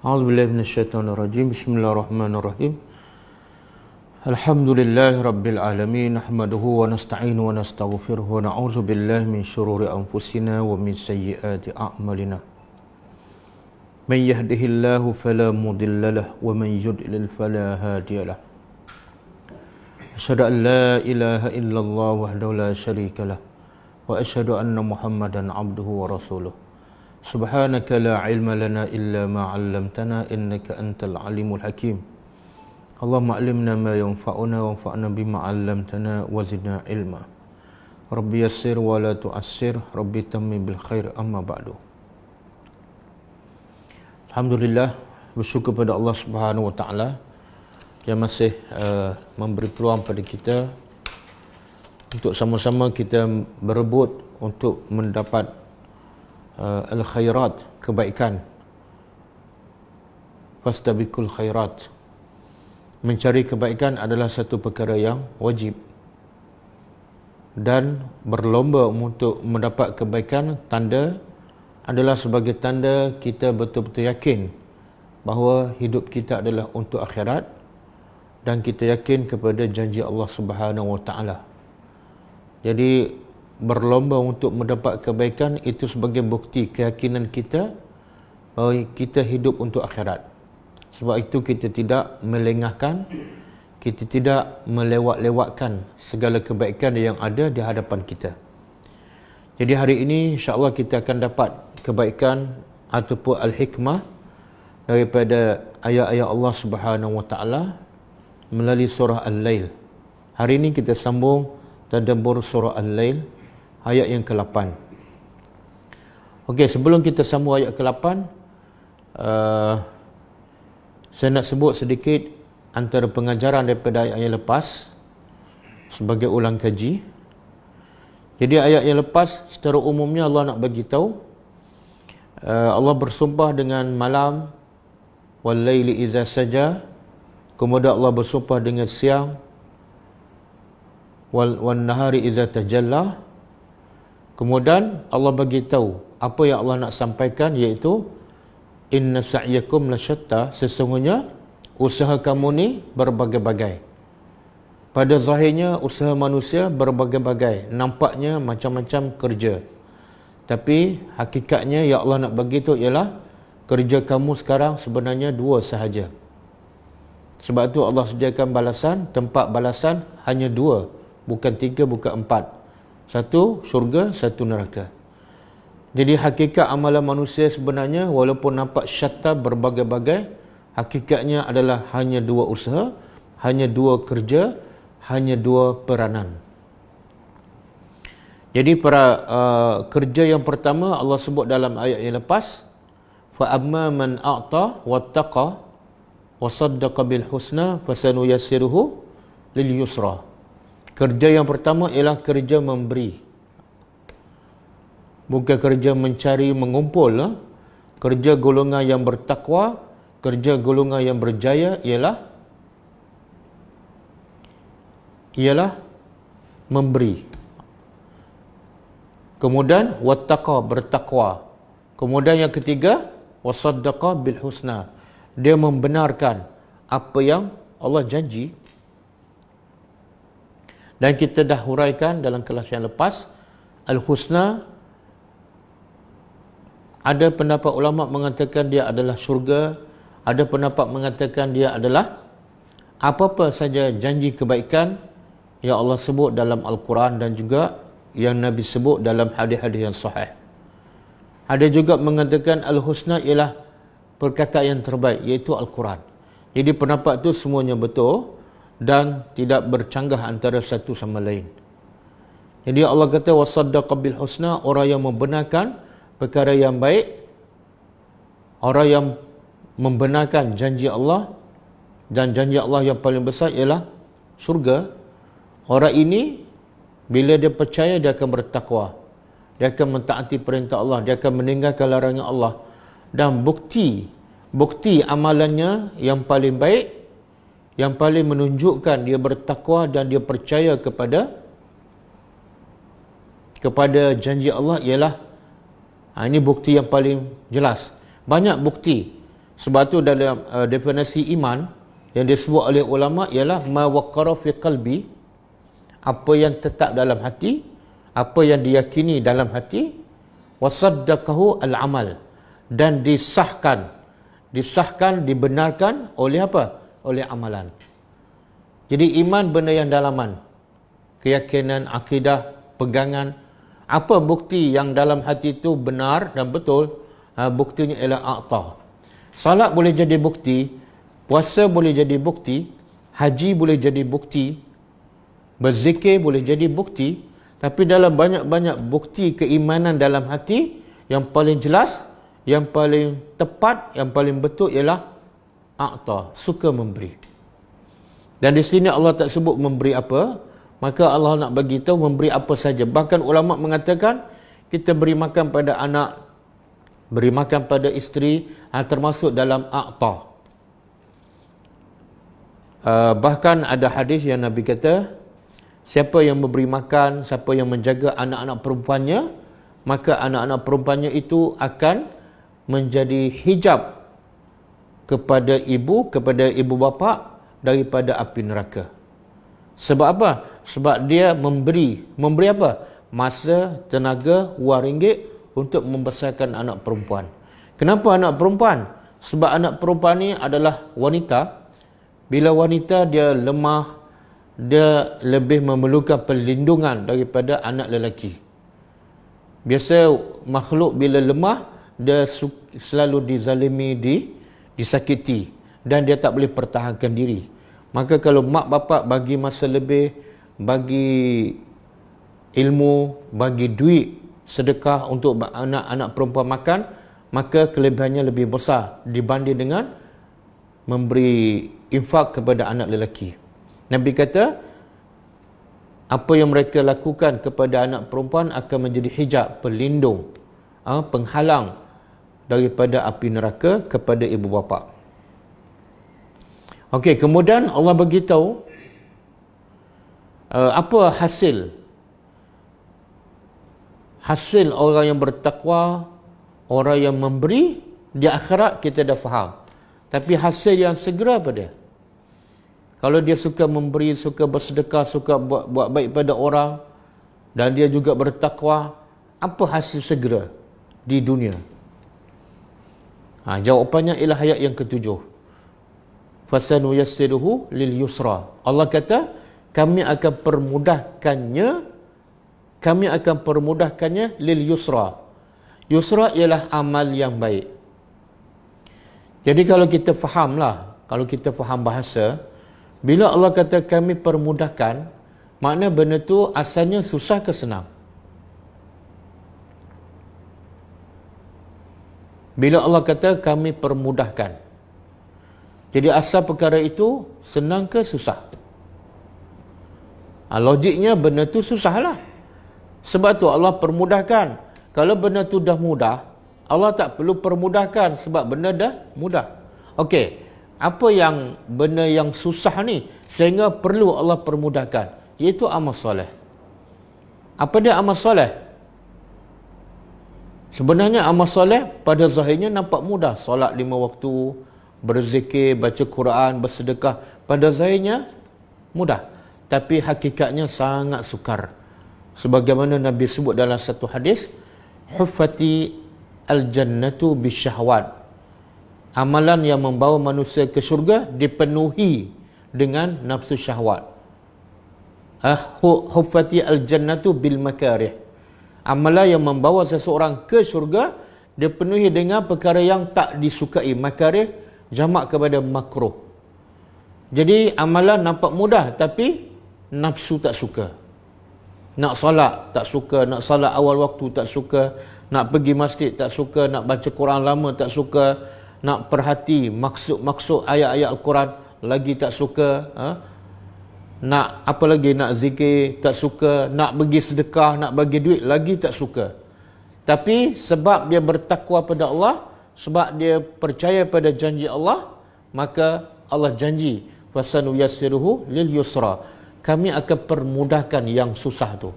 A'udzubillahi minasyaitonirrajim. Bismillahirrahmanirrahim. Alhamdulillahi rabbil alamin. Nahmaduhu wa nasta'inu wa nastaghfiruh wa na'udzu billahi min syururi anfusina wa min sayyiati a'malina. Man yahdihillahu fala mudilla lahu wa man yudlil fala hadiya lahu. Asyhadu an la ilaha illallah wahdahu la syarika lah wa asyhadu anna Muhammadan abduhu wa rasuluh. Subhanaka la ilma lana illa ma 'allamtana innaka antal alimul hakim. Allahumma 'allimna ma yanfa'una wanfa'na bima 'allamtana wa zidna ilma. Rabbi yassir wa la tu'assir, Rabbi tammim bil khair, amma ba'du. Alhamdulillah, bersyukur pada Allah Subhanahu wa taala yang masih memberi peluang pada kita untuk sama-sama kita berebut untuk mendapat al-khairat, kebaikan. Fastabiqul khairat. Mencari kebaikan adalah satu perkara yang wajib. Dan berlomba untuk mendapat kebaikan adalah sebagai tanda kita betul-betul yakin bahawa hidup kita adalah untuk akhirat dan kita yakin kepada janji Allah Subhanahu wa taala. Jadi berlomba untuk mendapat kebaikan itu sebagai bukti keyakinan kita bahawa kita hidup untuk akhirat. Sebab itu kita tidak melengahkan, kita tidak melewat-lewatkan segala kebaikan yang ada di hadapan kita. Jadi hari ini insya-Allah kita akan dapat kebaikan ataupun al-hikmah daripada ayat-ayat Allah Subhanahu wa taala melalui surah Al-Lail. Hari ini kita sambung tadabbur surah Al-Lail ayat yang ke-8. Okey, sebelum kita sambung ayat ke-8, saya nak sebut sedikit antara pengajaran daripada ayat yang lepas sebagai ulang kaji. Jadi ayat yang lepas secara umumnya Allah nak bagi tahu Allah bersumpah dengan malam, wal laili iza saja. Kemudian Allah bersumpah dengan siang, wan nahari iza tajalla. Kemudian Allah bagi tahu apa yang Allah nak sampaikan, iaitu inna sa'yakum lasyatta, sesungguhnya usaha kamu ni berbagai-bagai. Pada zahirnya usaha manusia berbagai-bagai, nampaknya macam-macam kerja. Tapi hakikatnya yang Allah nak bagi tahu ialah kerja kamu sekarang sebenarnya dua sahaja. Sebab tu Allah sediakan balasan, tempat balasan hanya dua, bukan tiga, bukan empat. Satu syurga, satu neraka. Jadi hakikat amalan manusia sebenarnya walaupun nampak syatta berbagai-bagai, hakikatnya adalah hanya dua usaha, hanya dua kerja, hanya dua peranan. Jadi kerja yang pertama Allah sebut dalam ayat yang lepas, fa amma man a'ta wattaqa wa saddaqa bil husna fasanuyassiruhu lil yusra. Kerja yang pertama ialah kerja memberi. Bukan kerja mencari, mengumpul. Kerja golongan yang bertakwa, kerja golongan yang berjaya ialah memberi. Kemudian wattaqa, bertakwa. Kemudian yang ketiga, wasaddaqa bil husna. Dia membenarkan apa yang Allah janji. Dan kita dah huraikan dalam kelas yang lepas, Al-Husna, ada pendapat ulama mengatakan dia adalah syurga, ada pendapat mengatakan dia adalah apa-apa saja janji kebaikan yang Allah sebut dalam Al-Quran dan juga yang Nabi sebut dalam hadis-hadis yang sahih. Ada juga mengatakan Al-Husna ialah perkataan yang terbaik, iaitu Al-Quran. Jadi pendapat itu semuanya betul dan tidak bercanggah antara satu sama lain. Jadi Allah kata wasaddaqa bil husna, orang yang membenarkan perkara yang baik, orang yang membenarkan janji Allah, dan janji Allah yang paling besar ialah syurga. Orang ini bila dia percaya, dia akan bertakwa, dia akan mentaati perintah Allah, dia akan meninggalkan larangan Allah. Dan bukti amalannya yang paling baik, yang paling menunjukkan dia bertakwa dan dia percaya kepada janji Allah ialah ini bukti yang paling jelas. Banyak bukti Sebab tu dalam definisi iman yang disebut oleh ulama ialah ma waqara fi qalbi, apa yang tetap dalam hati, apa yang diyakini dalam hati, wasaddaqahu al-amal, dan disahkan, dibenarkan oleh apa? Oleh amalan. Jadi iman benda yang dalaman, keyakinan, akidah, pegangan. Apa bukti yang dalam hati itu benar dan betul? Buktinya ialah a'ta. Salat boleh jadi bukti, puasa boleh jadi bukti, haji boleh jadi bukti, berzikir boleh jadi bukti. Tapi dalam banyak-banyak bukti keimanan dalam hati, yang paling jelas, yang paling tepat, yang paling betul ialah a'ta, suka memberi. Dan di sini Allah tak sebut memberi apa, maka Allah nak bagi tahu memberi apa saja. Bahkan ulama mengatakan kita beri makan pada anak, beri makan pada isteri, termasuk dalam a'ta. Bahkan ada hadis yang Nabi kata, siapa yang memberi makan, siapa yang menjaga anak-anak perempuannya, maka anak-anak perempuannya itu akan menjadi hijab kepada ibu bapa daripada api neraka. Sebab apa? Sebab dia memberi apa? Masa, tenaga, wang ringgit untuk membesarkan anak perempuan. Kenapa anak perempuan? Sebab anak perempuan ni adalah wanita. Bila wanita dia lemah, dia lebih memerlukan perlindungan daripada anak lelaki. Biasa makhluk bila lemah, dia selalu dizalimi, disakiti, dan dia tak boleh pertahankan diri. Maka kalau mak bapak bagi masa lebih, bagi ilmu, bagi duit, sedekah untuk anak-anak perempuan makan, maka kelebihannya lebih besar dibanding dengan memberi infak kepada anak lelaki. Nabi kata, apa yang mereka lakukan kepada anak perempuan akan menjadi hijab, pelindung, penghalang daripada api neraka kepada ibu bapa. Okey, kemudian Allah beritahu apa hasil orang yang bertakwa, orang yang memberi di akhirat kita dah faham. Tapi hasil yang segera apa dia? Kalau dia suka memberi, suka bersedekah, suka buat baik pada orang, dan dia juga bertakwa, apa hasil segera di dunia? Jawapannya ialah ayat yang ketujuh. Fasanuyassiruhu lil yusra. Allah kata, kami akan permudahkannya lil yusra. Yusra ialah amal yang baik. Jadi kalau kita fahamlah, kalau kita faham bahasa, bila Allah kata kami permudahkan, makna benda tu asalnya susah ke senang? Bila Allah kata kami permudahkan, jadi asal perkara itu senang ke susah? Logiknya benda tu susahlah. Sebab tu Allah permudahkan. Kalau benda tu dah mudah, Allah tak perlu permudahkan sebab benda dah mudah. Okey, apa yang benda yang susah ni sehingga perlu Allah permudahkan? Iaitu amal soleh. Apa dia amal soleh? Sebenarnya amal soleh pada zahirnya nampak mudah. Solat 5 waktu, berzikir, baca Quran, bersedekah, pada zahirnya mudah. Tapi hakikatnya sangat sukar. Sebagaimana Nabi sebut dalam satu hadis, huffati al-jannatu bisyahwat. Amalan yang membawa manusia ke syurga dipenuhi dengan nafsu syahwat. Huffati al-jannatu bil makarih. Amalan yang membawa seseorang ke syurga dipenuhi dengan perkara yang tak disukai. Makarih jamak kepada makruh. Jadi amalan nampak mudah tapi nafsu tak suka. Nak solat tak suka, nak solat awal waktu tak suka, nak pergi masjid tak suka, nak baca Quran lama tak suka, nak perhati maksud ayat-ayat Al-Quran lagi tak suka, nak apa lagi, nak zikir tak suka, nak bagi sedekah, nak bagi duit lagi tak suka. Tapi sebab dia bertakwa pada Allah, sebab dia percaya pada janji Allah, maka Allah janji fasanuyassiruhu lil yusra. Kami akan permudahkan yang susah tu.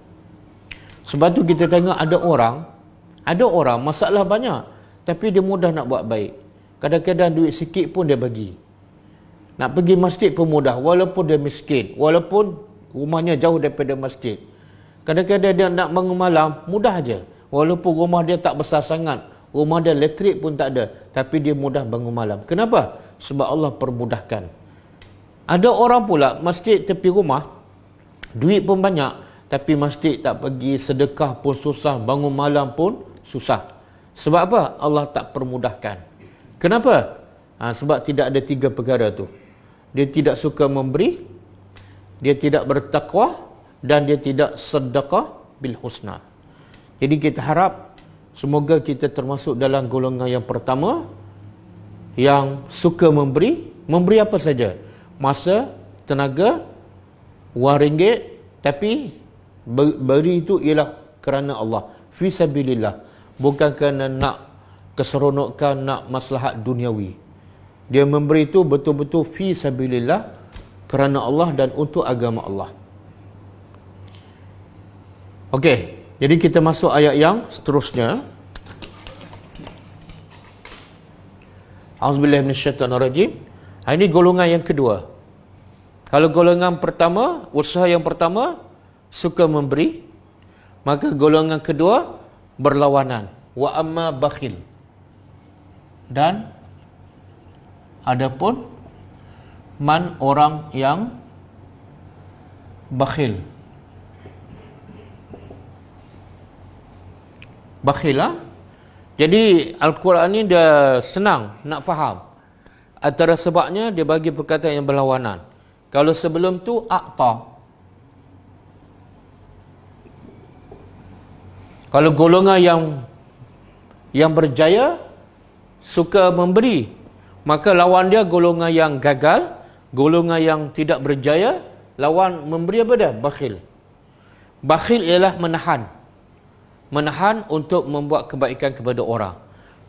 Sebab tu kita tengok ada orang masalah banyak tapi dia mudah nak buat baik. Kadang-kadang duit sikit pun dia bagi. Nak pergi masjid pun mudah, walaupun dia miskin, walaupun rumahnya jauh daripada masjid. Kadang-kadang dia nak bangun malam, mudah aja. Walaupun rumah dia tak besar sangat, rumah dia elektrik pun tak ada, tapi dia mudah bangun malam. Kenapa? Sebab Allah permudahkan. Ada orang pula masjid tepi rumah, duit pun banyak, tapi masjid tak pergi, sedekah pun susah, bangun malam pun susah. Sebab apa? Allah tak permudahkan. Kenapa? Sebab tidak ada 3 perkara tu. Dia tidak suka memberi, dia tidak bertakwa, dan dia tidak sedekah bil husna. Jadi kita harap semoga kita termasuk dalam golongan yang pertama yang suka memberi. Memberi apa saja, masa, tenaga, wang ringgit, tapi beri itu ialah kerana Allah, fi sabilillah, bukan kerana nak keseronokan, nak maslahat duniawi. Dia memberi itu betul-betul fi sabilillah, kerana Allah dan untuk agama Allah. Okey, jadi kita masuk ayat yang seterusnya. Auzubillahi minasyaitonirrajim. Ini golongan yang kedua. Kalau golongan pertama, usaha yang pertama suka memberi, maka golongan kedua berlawanan. Wa amma bakhil. Dan adapun man, orang yang bakhil. Bakhil lah. Jadi Al-Quran ni dia senang nak faham. Antara sebabnya dia bagi perkataan yang berlawanan. Kalau sebelum tu a'ta. Kalau golongan yang berjaya suka memberi, maka lawan dia golongan yang gagal, golongan yang tidak berjaya, lawan memberi apa dia? Bakhil. Bakhil ialah menahan. Menahan untuk membuat kebaikan kepada orang.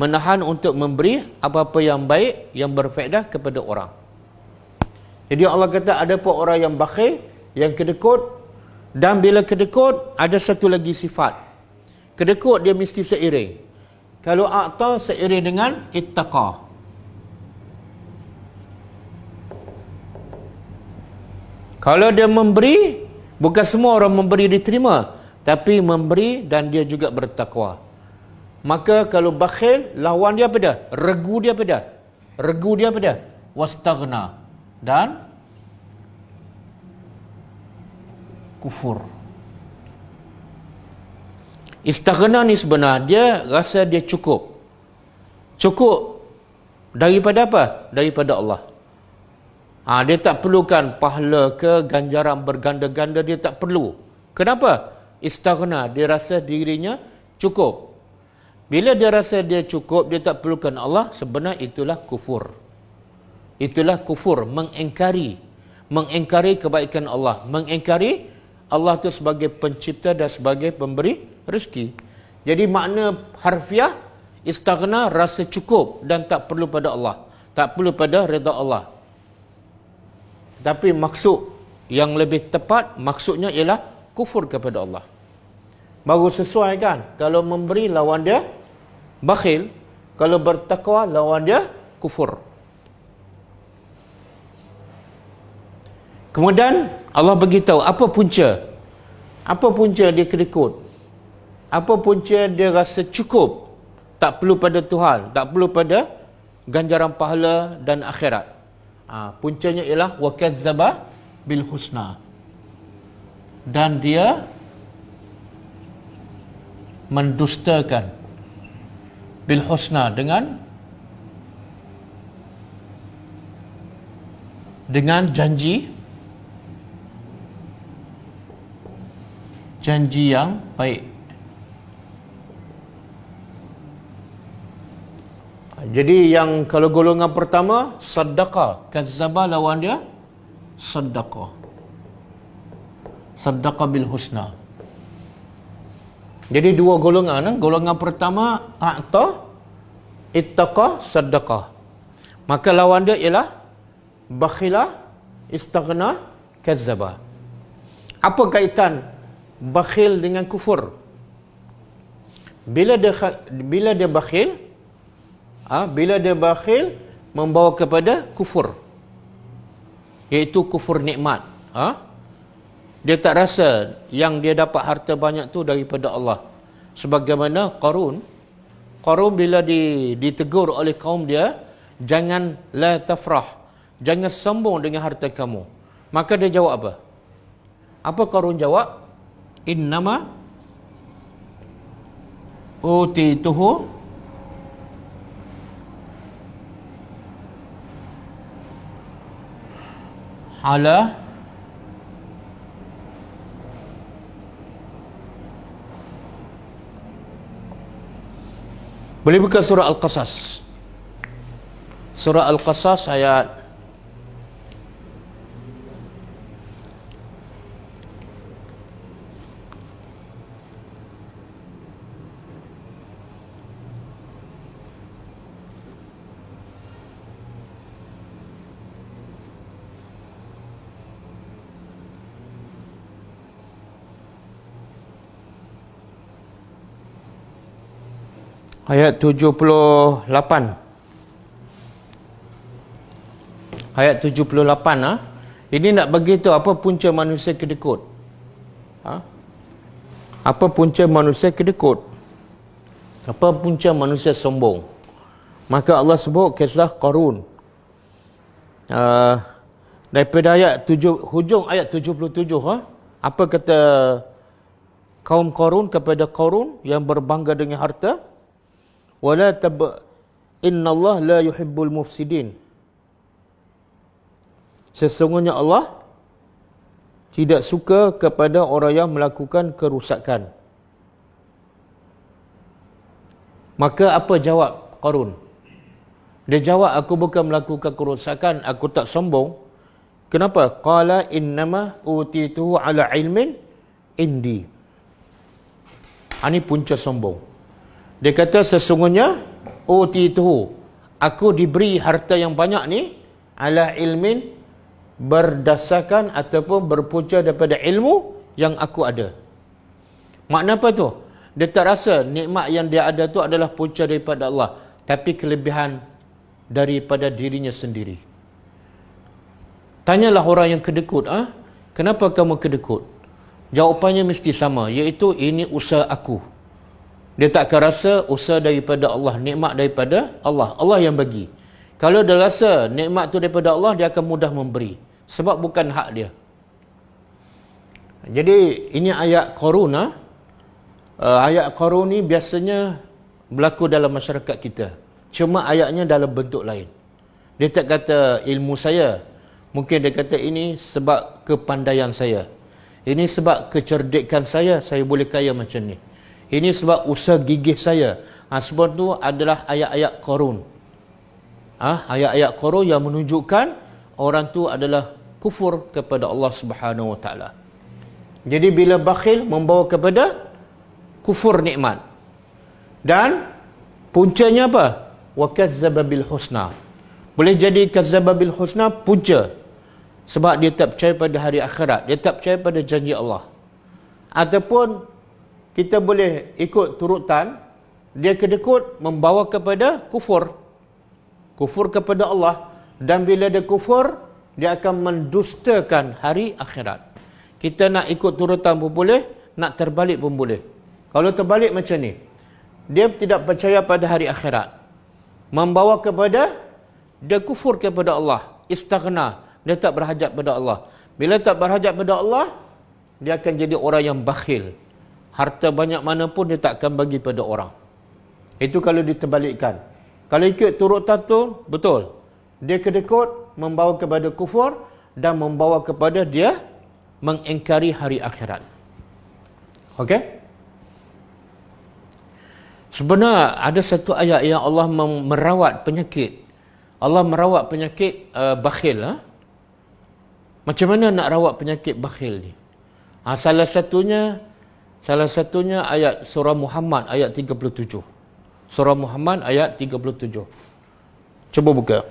Menahan untuk memberi apa-apa yang baik, yang berfaedah kepada orang. Jadi Allah kata ada pun orang yang bakhil, yang kedekut, dan bila kedekut ada satu lagi sifat. Kedekut dia mesti seiring. Kalau a'ta seiring dengan ittaqa. Kalau dia memberi, bukan semua orang memberi diterima, tapi memberi dan dia juga bertakwa. Maka kalau bakhil, lawan dia apa dia? Regu dia apa dia? Regu dia apa dia? Wastaghna. Dan kufur. Istaghna ni sebenarnya dia rasa dia cukup. Cukup daripada apa? Daripada Allah. Dia tak perlukan pahala ke ganjaran berganda-ganda, dia tak perlu. Kenapa? Istaghna, dia rasa dirinya cukup. Bila dia rasa dia cukup, dia tak perlukan Allah, sebenarnya itulah kufur. Itulah kufur, mengingkari kebaikan Allah, mengingkari Allah itu sebagai pencipta dan sebagai pemberi rezeki. Jadi makna harfiah istaghna, rasa cukup dan tak perlu pada Allah, tak perlu pada redha Allah. Tapi maksud yang lebih tepat, maksudnya ialah kufur kepada Allah. Baru sesuai kan? Kalau memberi lawan dia bakhil, kalau bertakwa lawan dia kufur. Kemudian Allah beritahu apa punca? Apa punca dia kedekut? Apa punca dia rasa cukup? Tak perlu pada Tuhan, tak perlu pada ganjaran pahala dan akhirat. Puncanya ialah wa kadzdzaba bil husna. Dan dia mendustakan bil husna dengan janji yang baik. Jadi yang kalau golongan pertama sedekah, kazzaba lawan dia sedekah. Sedekah bil husna. Jadi dua golongan. Golongan pertama a'ta, ittaqa, sedekah. Maka lawan dia ialah bakhila, istaghna, kazzaba. Apa kaitan bakhil dengan kufur? Bila dia bakhil, Bila dia bakhil, membawa kepada kufur, iaitu kufur nikmat. Dia tak rasa yang dia dapat harta banyak tu daripada Allah. Sebagaimana Qarun bila ditegur oleh kaum dia, jangan la tafrah, jangan sombong dengan harta kamu. Maka dia jawab apa? Apa Qarun jawab? Innama utituhu ala boleh buka surah Al-Qasas. Surah Al-Qasas ayat ayat 78. Ayat 78. Ini nak bagi tahu apa punca manusia kedekut. Apa punca manusia kedekut? Apa punca manusia sombong? Maka Allah sebut kisah Qarun. Daripada ayat 7, hujung ayat 77, apa kata kaum Qarun kepada Qarun yang berbangga dengan harta? Wala innallaha la yuhibbul mufsidin. Sesungguhnya Allah tidak suka kepada orang yang melakukan kerusakan. Maka apa jawab Qarun? Dia jawab, aku bukan melakukan kerusakan, aku tak sombong. Kenapa? Qala innama utituhu ala ilmin indi. Ini punca sombong. Dia kata sesungguhnya utituhu, aku diberi harta yang banyak ni ala ilmin, berdasarkan ataupun berpunca daripada ilmu yang aku ada. Makna apa tu? Dia tak rasa nikmat yang dia ada tu adalah punca daripada Allah, tapi kelebihan daripada dirinya sendiri. Tanyalah orang yang kedekut, kenapa kamu kedekut? Jawapannya mesti sama, iaitu ini usaha aku. Dia tak akan rasa usaha daripada Allah, nikmat daripada Allah. Allah yang bagi. Kalau dia rasa nikmat tu daripada Allah, dia akan mudah memberi. Sebab bukan hak dia. Jadi ini ayat Qarun. Ayat Qarun ni biasanya berlaku dalam masyarakat kita. Cuma ayatnya dalam bentuk lain. Dia tak kata ilmu saya. Mungkin dia kata ini sebab kepandaian saya. Ini sebab kecerdikan saya boleh kaya macam ni. Ini sebab usaha gigih saya. Sebab tu adalah ayat-ayat Qarun. Ayat-ayat Qarun yang menunjukkan orang tu adalah kufur kepada Allah Subhanahu Wa Taala. Jadi bila bakhil membawa kepada kufur nikmat. Dan puncanya apa? Wa kazzaba bil husna. Boleh jadi kazzaba bil husna punca. Sebab dia tak percaya pada hari akhirat, dia tak percaya pada janji Allah. Ataupun kita boleh ikut turutan, dia kedekut membawa kepada kufur. Kufur kepada Allah. Dan bila dia kufur, dia akan mendustakan hari akhirat. Kita nak ikut turutan pun boleh, nak terbalik pun boleh. Kalau terbalik macam ni, dia tidak percaya pada hari akhirat, membawa kepada dia kufur kepada Allah, istaghna, dia tak berhajat pada Allah. Bila tak berhajat pada Allah, dia akan jadi orang yang bakhil. Harta banyak mana pun dia tak akan bagi pada orang. Itu kalau diterbalikkan. Kalau ikut turutan tu, betul. Dia kedekut membawa kepada kufur dan membawa kepada dia mengingkari hari akhirat. Okey? Sebenarnya ada satu ayat yang Allah merawat penyakit. Allah merawat penyakit bakhil. Macam mana nak rawat penyakit bakhil ni? Salah satunya ayat surah Muhammad ayat 37. Surah Muhammad ayat 37. Cuba buka.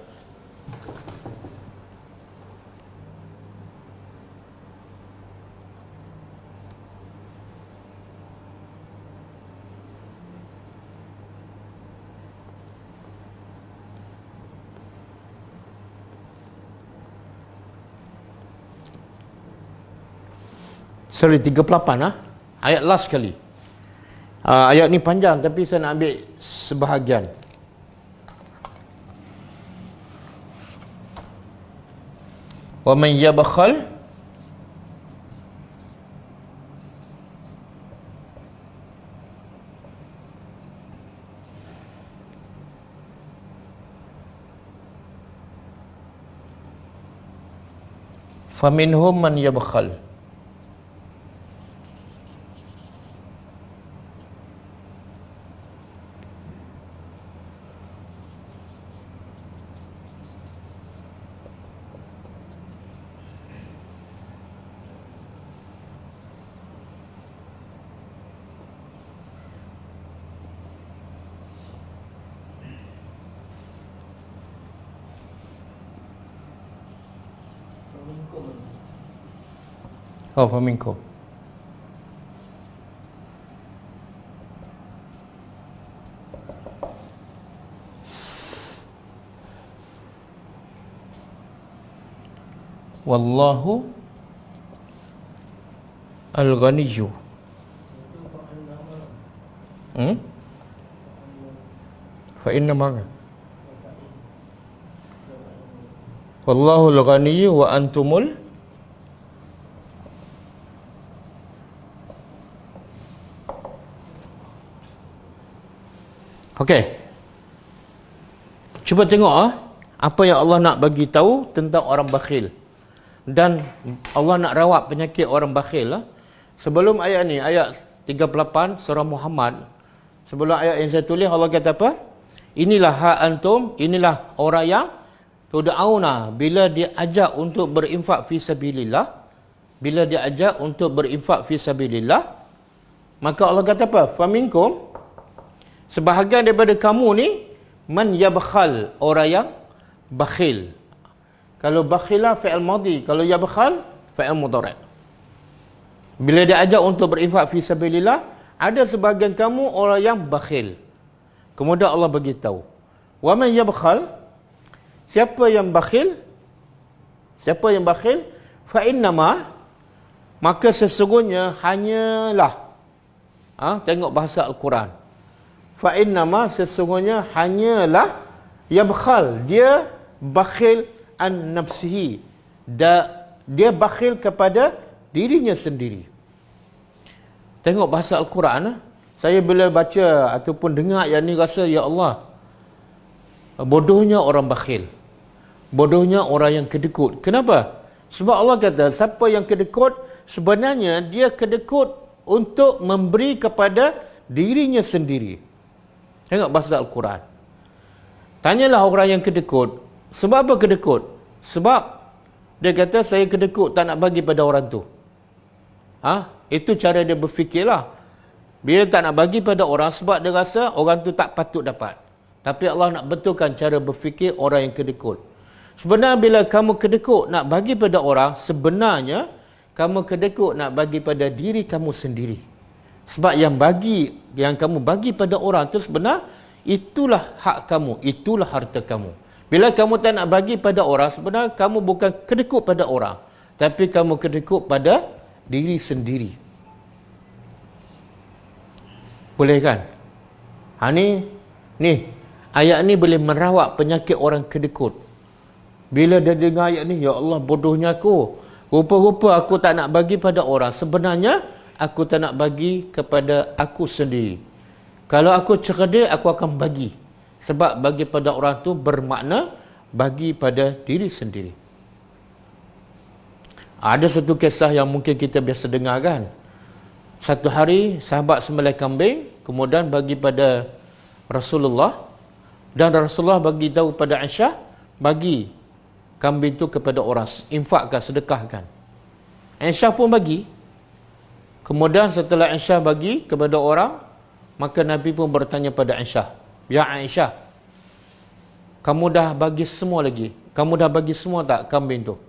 Sorry, 38 ayat last sekali. Ayat ni panjang tapi saya nak ambil sebahagian. Wa man yabkhal faminhum man yabkhal. Oh, faminkum. Wallahu al-ghaniyyu. Fa inna ma Wallahu al-ghaniyyu wa antumul Okey. Cuba tengok apa yang Allah nak bagi tahu tentang orang bakhil. Dan Allah nak rawat penyakit orang bakhil. Sebelum ayat ni, ayat 38 surah Muhammad, sebelum ayat yang saya tulis, Allah kata apa? Inilah hak antum, inilah orang yang tud'auna bila dia ajak untuk berinfak fi sabilillah. Bila dia ajak untuk berinfak fi sabilillah, maka Allah kata apa? Faminkum, sebahagian daripada kamu ni, man yabkhal, orang yang bakhil. Kalau bakhilah fi'il madhi, kalau yabkhal fi'il mudhari'. Bila dia ajak untuk berinfak fi sabilillah, ada sebahagian kamu orang yang bakhil. Kemudian Allah bagi tahu, wa man yabkhal, siapa yang bakhil? Siapa yang bakhil? Fa innama, maka sesungguhnya hanyalah, tengok bahasa Al-Quran. Fa innama, sesungguhnya hanyalah, yabkhal, dia bakhil an nafsihi, dia bakhil kepada dirinya sendiri. Tengok bahasa Al-Quran. Saya bila baca ataupun dengar yang ni rasa, ya Allah, bodohnya orang bakhil, bodohnya orang yang kedekut. Kenapa? Sebab Allah kata siapa yang kedekut, sebenarnya dia kedekut untuk memberi kepada dirinya sendiri. Tengok bahasa Al-Quran. Tanyalah orang yang kedekut, sebab apa kedekut? Sebab dia kata saya kedekut, tak nak bagi pada orang tu. Itu cara dia berfikirlah. Dia tak nak bagi pada orang sebab dia rasa orang tu tak patut dapat. Tapi Allah nak betulkan cara berfikir orang yang kedekut. Sebenarnya bila kamu kedekut nak bagi pada orang, sebenarnya kamu kedekut nak bagi pada diri kamu sendiri. Sebab yang kamu bagi pada orang tu sebenarnya itulah hak kamu, itulah harta kamu. Bila kamu tak nak bagi pada orang, sebenarnya kamu bukan kedekut pada orang, tapi kamu kedekut pada diri sendiri. Boleh kan? Ni ayat ni boleh merawat penyakit orang kedekut. Bila dia dengar ayat ni, ya Allah, bodohnya aku. Rupa-rupa aku tak nak bagi pada orang. Sebenarnya aku tak nak bagi kepada aku sendiri. Kalau aku cerdik, aku akan bagi. Sebab bagi pada orang tu bermakna bagi pada diri sendiri. Ada satu kisah yang mungkin kita biasa dengar kan. Satu hari sahabat sembelih kambing, kemudian bagi pada Rasulullah, dan Rasulullah bagi tahu pada Aisyah, bagi kambing itu kepada orang, infakkan, sedekahkan. Aisyah pun bagi. Kemudian setelah Aisyah bagi kepada orang, maka Nabi pun bertanya pada Aisyah, ya Aisyah, kamu dah bagi semua lagi? Kamu dah bagi semua tak kambing tu?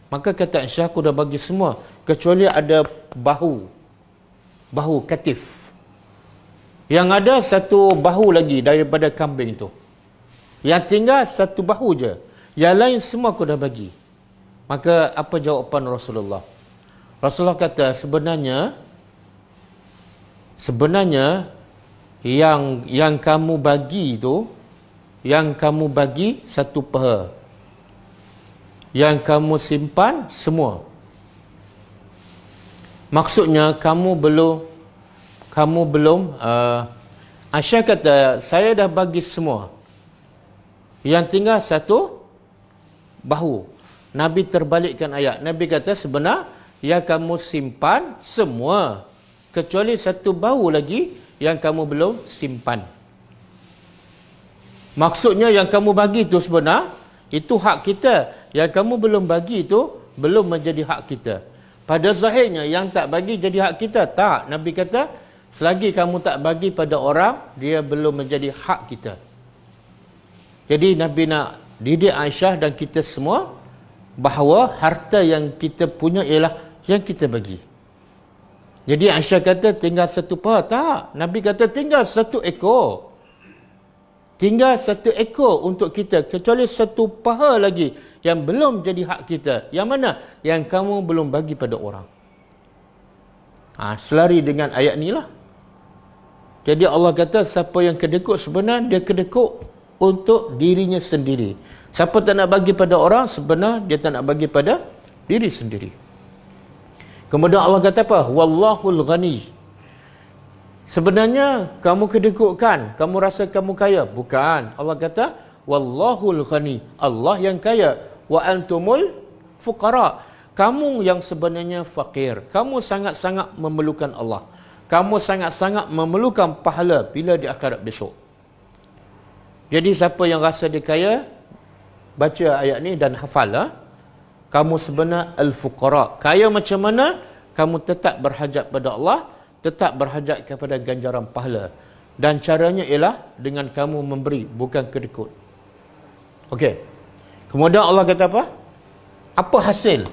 Maka kata Aisyah, aku dah bagi semua, kecuali ada bahu katif. Yang ada satu bahu lagi daripada kambing tu. Yang tinggal satu bahu je. Yang lain semua aku dah bagi. Maka apa jawapan Rasulullah? Rasulullah kata sebenarnya yang kamu bagi itu, yang kamu bagi satu paha, yang kamu simpan semua. Maksudnya kamu belum Aisyah kata, saya dah bagi semua, yang tinggal satu bahu. Nabi terbalikkan ayat. Nabi kata sebenar yang kamu simpan semua, kecuali satu bahu lagi yang kamu belum simpan. Maksudnya yang kamu bagi itu sebenar, itu hak kita. Yang kamu belum bagi itu belum menjadi hak kita. Pada zahirnya yang tak bagi jadi hak kita. Tak. Nabi kata, selagi kamu tak bagi pada orang, dia belum menjadi hak kita. Jadi Nabi nak didik Aisyah dan kita semua bahawa harta yang kita punya ialah yang kita bagi. Jadi Aisyah kata tinggal satu paha. Tak. Nabi kata tinggal satu ekor. Tinggal satu ekor untuk kita, kecuali satu paha lagi yang belum jadi hak kita. Yang mana? Yang kamu belum bagi pada orang. Selari dengan ayat ni lah. Jadi Allah kata siapa yang kedekut sebenar, dia kedekut untuk dirinya sendiri. Siapa tak nak bagi pada orang, sebenar dia tak nak bagi pada diri sendiri. Kemudian Allah kata apa? Wallahul ghani. Sebenarnya kamu kedekutkan, kamu rasa kamu kaya. Bukan. Allah kata wallahul ghani. Allah yang kaya. Wa antumul fuqara. Kamu yang sebenarnya fakir. Kamu sangat-sangat memerlukan Allah. Kamu sangat-sangat memerlukan pahala bila di akhirat besok. Jadi siapa yang rasa dia kaya, baca ayat ni dan hafal lah. Kamu sebenar al-fuqara. Kaya macam mana? Kamu tetap berhajat pada Allah, tetap berhajat kepada ganjaran pahala. Dan caranya ialah dengan kamu memberi, bukan kedekut. Okey. Kemudian Allah kata apa? Apa hasil?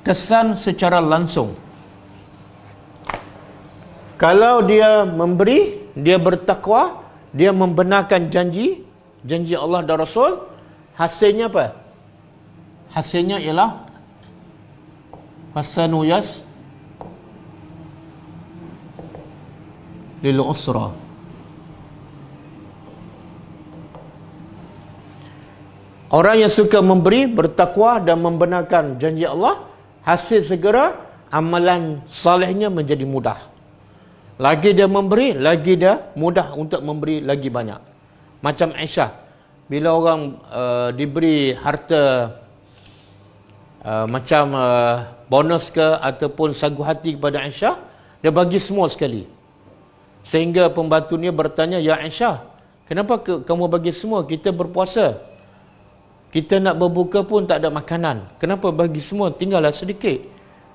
Kesan secara langsung. Kalau dia memberi, dia bertakwa, dia membenarkan janji Allah dan Rasul, hasilnya apa? Hasilnya ialah fasanuyas lil usra. Orang yang suka memberi, bertakwa dan membenarkan janji Allah, hasil segera amalan salihnya menjadi mudah. Lagi dia memberi, lagi dia mudah untuk memberi lagi banyak. Macam Aisyah, bila orang diberi harta macam bonus ke ataupun sagu hati kepada Aisyah, dia bagi semua sekali. Sehingga pembantunya bertanya, ya Aisyah, kenapa kamu bagi semua? Kita berpuasa, kita nak berbuka pun tak ada makanan, kenapa bagi semua? Tinggallah sedikit.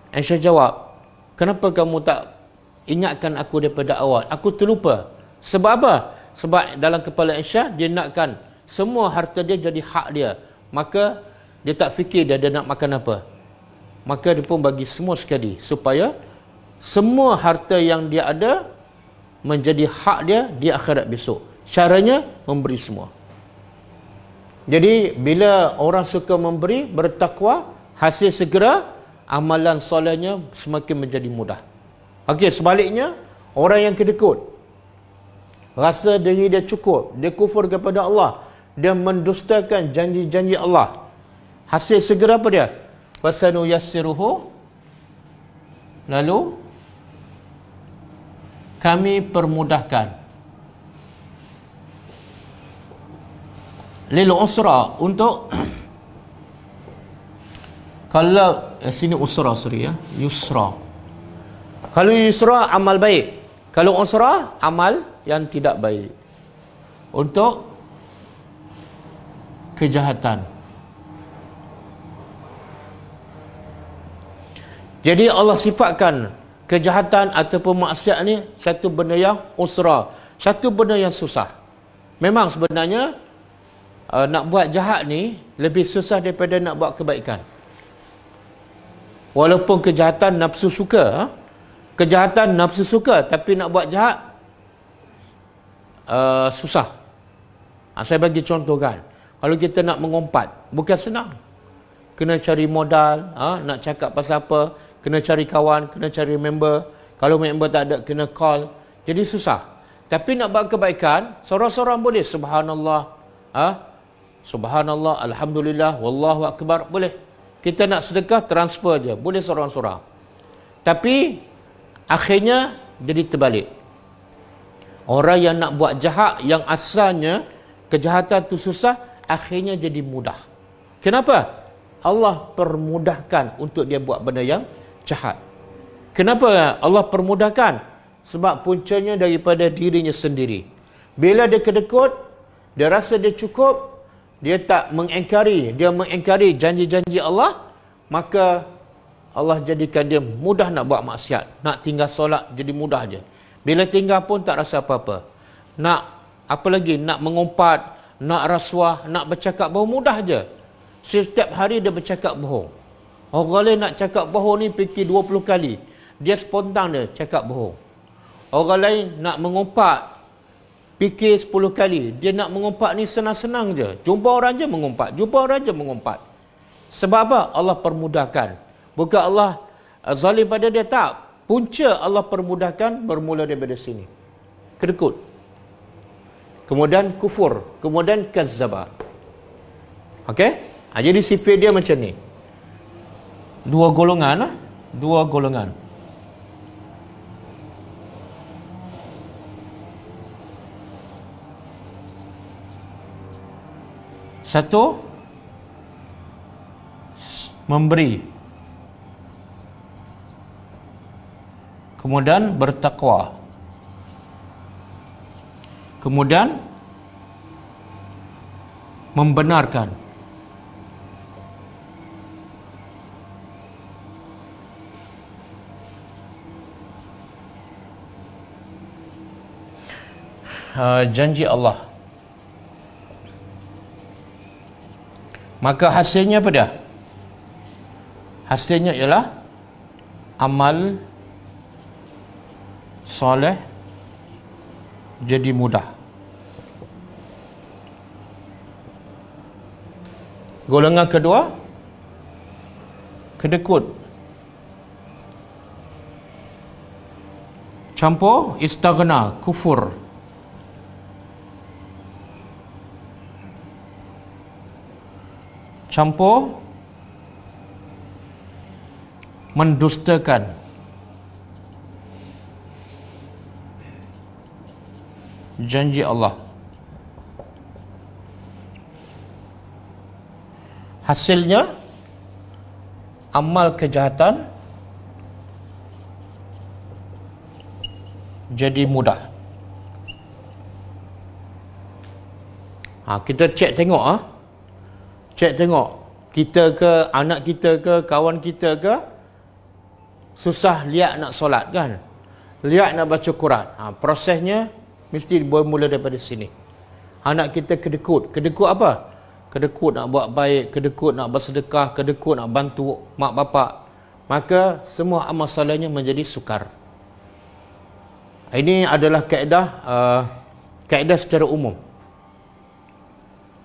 Aisyah jawab, kenapa kamu tak ingatkan aku daripada awal? Aku terlupa. Sebab apa? Sebab dalam kepala Aisyah, dia nakkan semua harta dia jadi hak dia. Maka dia tak fikir dia nak makan apa. Maka dia pun bagi semua sekali, supaya semua harta yang dia ada menjadi hak dia di akhirat besok. Caranya memberi semua. Jadi bila orang suka memberi, bertakwa, hasil segera amalan solehnya semakin menjadi mudah. Okey, sebaliknya orang yang kedekut, rasa diri dia cukup, dia kufur kepada Allah, dia mendustakan janji-janji Allah, hasil segera apa dia? Fasanu yassiruhu, lalu kami permudahkan lil usra, untuk kalau sini usra, yusra. Kalau yusra amal baik, kalau usra amal yang tidak baik, untuk kejahatan. Jadi Allah sifatkan kejahatan ataupun maksiat ni satu benda yang usra, satu benda yang susah. Memang sebenarnya nak buat jahat ni lebih susah daripada nak buat kebaikan. Walaupun kejahatan nafsu suka, kejahatan nafsu suka, tapi nak buat jahat susah. Saya bagi contoh kan, kalau kita nak mengumpat, bukan senang. Kena cari modal, nak cakap pasal apa, kena cari kawan, kena cari member. Kalau member tak ada, kena call. Jadi susah. Tapi nak buat kebaikan, seorang-seorang boleh. Subhanallah, Subhanallah, Alhamdulillah, Wallahu Akbar, boleh. Kita nak sedekah, transfer je, boleh seorang-seorang. Tapi akhirnya jadi terbalik. Orang yang nak buat jahat, yang asalnya kejahatan tu susah, akhirnya jadi mudah. Kenapa? Allah permudahkan untuk dia buat benda yang jahat. Kenapa Allah permudahkan? Sebab puncanya daripada dirinya sendiri. Bila dia kedekut, dia rasa dia cukup, dia tak mengingkari, dia mengingkari janji-janji Allah, maka Allah jadikan dia mudah nak buat maksiat. Nak tinggal solat jadi mudah je. Bila tinggal pun tak rasa apa-apa. Nak apa lagi? Nak mengumpat, nak rasuah, nak bercakap bohong, mudah je. Setiap hari dia bercakap bohong. Orang lain nak cakap bohong ni fikir 20 kali. Dia spontan dia cakap bohong. Orang lain nak mengumpat, fikir 10 kali. Dia nak mengumpat ni senang-senang je. Jumpa orang je mengumpat. Jumpa orang je mengumpat. Sebab apa? Allah permudahkan. Bukan Allah zalim pada dia, tak. Punca Allah permudahkan bermula daripada sini. Kedekut. Kemudian kufur. Kemudian kazzaba. Okey? Jadi sifat dia macam ni. Dua golongan lah. Dua golongan. Satu, memberi. Kemudian bertakwa. Kemudian membenarkan. Janji Allah. Maka hasilnya apa dia? Hasilnya ialah amal soleh jadi mudah. Golongan kedua, kedekut. Campur istighna, kufur. Campur mendustakan. Janji Allah. Hasilnya amal kejahatan jadi mudah. Kita cek tengok Cek tengok, kita ke, anak kita ke, kawan kita ke, susah lihat nak solat kan? Lihat nak baca Quran. Prosesnya mesti bermula daripada sini. Anak kita kedekut. Kedekut apa? Kedekut nak buat baik, kedekut nak bersedekah, kedekut nak bantu mak bapak. Maka semua amal solehnya menjadi sukar. Ini adalah kaedah secara umum.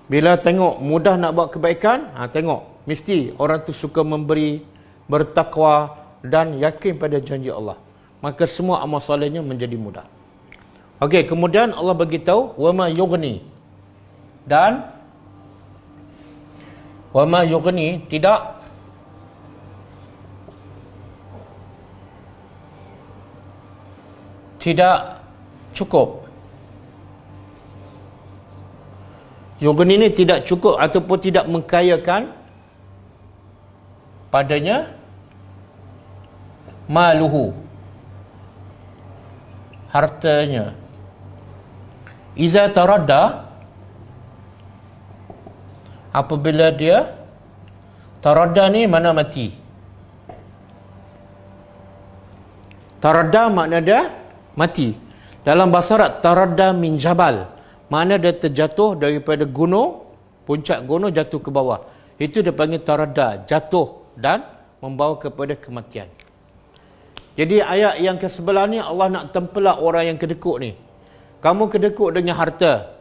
Bila tengok mudah nak buat kebaikan, tengok mesti orang tu suka memberi, bertakwa dan yakin pada janji Allah. Maka semua amal solehnya menjadi mudah. Okey, kemudian Allah beritahu wama yughni, dan wama yughni tidak cukup. Yughni ini tidak cukup ataupun tidak mengkayakan padanya maluhu, hartanya. Iza taradda, apabila dia taradda ni mana mati. Taradda makna dia mati. Dalam bahasa Arab taradda min jabal, makna dia terjatuh daripada gunung, puncak gunung jatuh ke bawah. Itu dia panggil taradda, jatuh dan membawa kepada kematian. Jadi ayat yang ke sebelah ni Allah nak tempelak orang yang kedekut ni. Kamu kedekut dengan harta,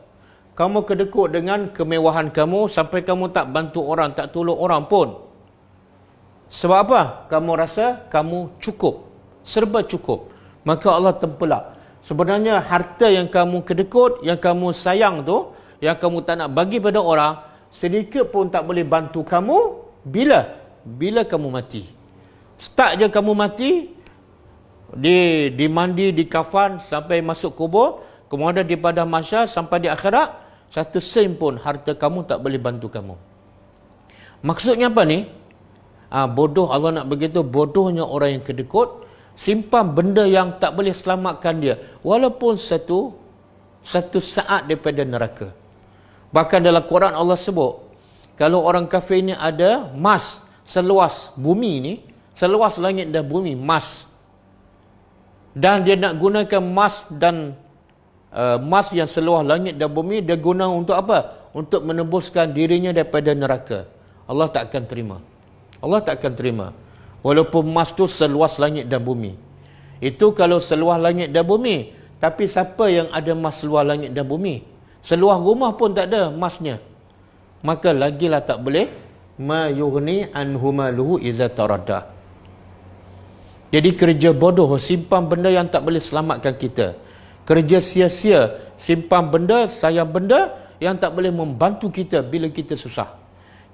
kamu kedekut dengan kemewahan kamu, sampai kamu tak bantu orang, tak tolong orang pun. Sebab apa? Kamu rasa kamu cukup, serba cukup. Maka Allah tempelak. Sebenarnya harta yang kamu kedekut, yang kamu sayang tu, yang kamu tak nak bagi pada orang, sedikit pun tak boleh bantu kamu bila kamu mati. Start je kamu mati, dimandi, di kafan sampai masuk kubur, kemudian di padang mahsyar sampai di akhirat, satu sen pun harta kamu tak boleh bantu kamu. Maksudnya apa ni? Bodoh, Allah nak begitu. Bodohnya orang yang kedekut, simpan benda yang tak boleh selamatkan dia, walaupun satu saat daripada neraka. Bahkan dalam Quran Allah sebut, kalau orang kafir ni ada emas seluas bumi ni, seluas langit dan bumi, emas, dan dia nak gunakan emas dan emas yang seluas langit dan bumi, dia guna untuk apa? Untuk menebuskan dirinya daripada neraka. Allah tak akan terima. Allah tak akan terima. Walaupun emas tu seluas langit dan bumi. Itu kalau seluas langit dan bumi. Tapi siapa yang ada emas seluas langit dan bumi? Seluas rumah pun tak ada emasnya. Maka lagilah tak boleh. Ma yughni anhu maluhu idza taradda. Jadi kerja bodoh, simpan benda yang tak boleh selamatkan kita. Kerja sia-sia, simpan benda, sayang benda yang tak boleh membantu kita bila kita susah.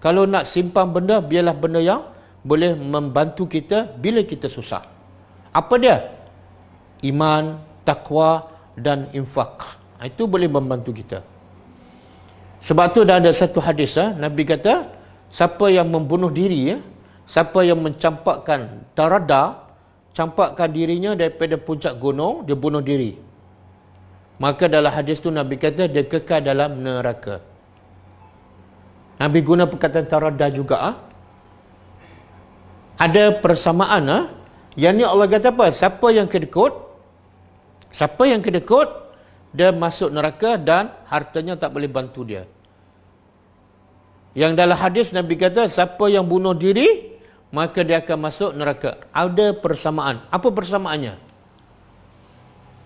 Kalau nak simpan benda, biarlah benda yang boleh membantu kita bila kita susah. Apa dia? Iman, takwa dan infak. Itu boleh membantu kita. Sebab tu dah ada satu hadis, Nabi kata, siapa yang membunuh diri, siapa yang mencampakkan taradda, campakkan dirinya daripada puncak gunung, dia bunuh diri. Maka dalam hadis tu Nabi kata dia kekal dalam neraka. Nabi guna perkataan taradda juga. Ada persamaan. Yang ni Allah kata apa? Siapa yang kedekut, dia masuk neraka dan hartanya tak boleh bantu dia. Yang dalam hadis Nabi kata, siapa yang bunuh diri, maka dia akan masuk neraka. Ada persamaan. Apa persamaannya?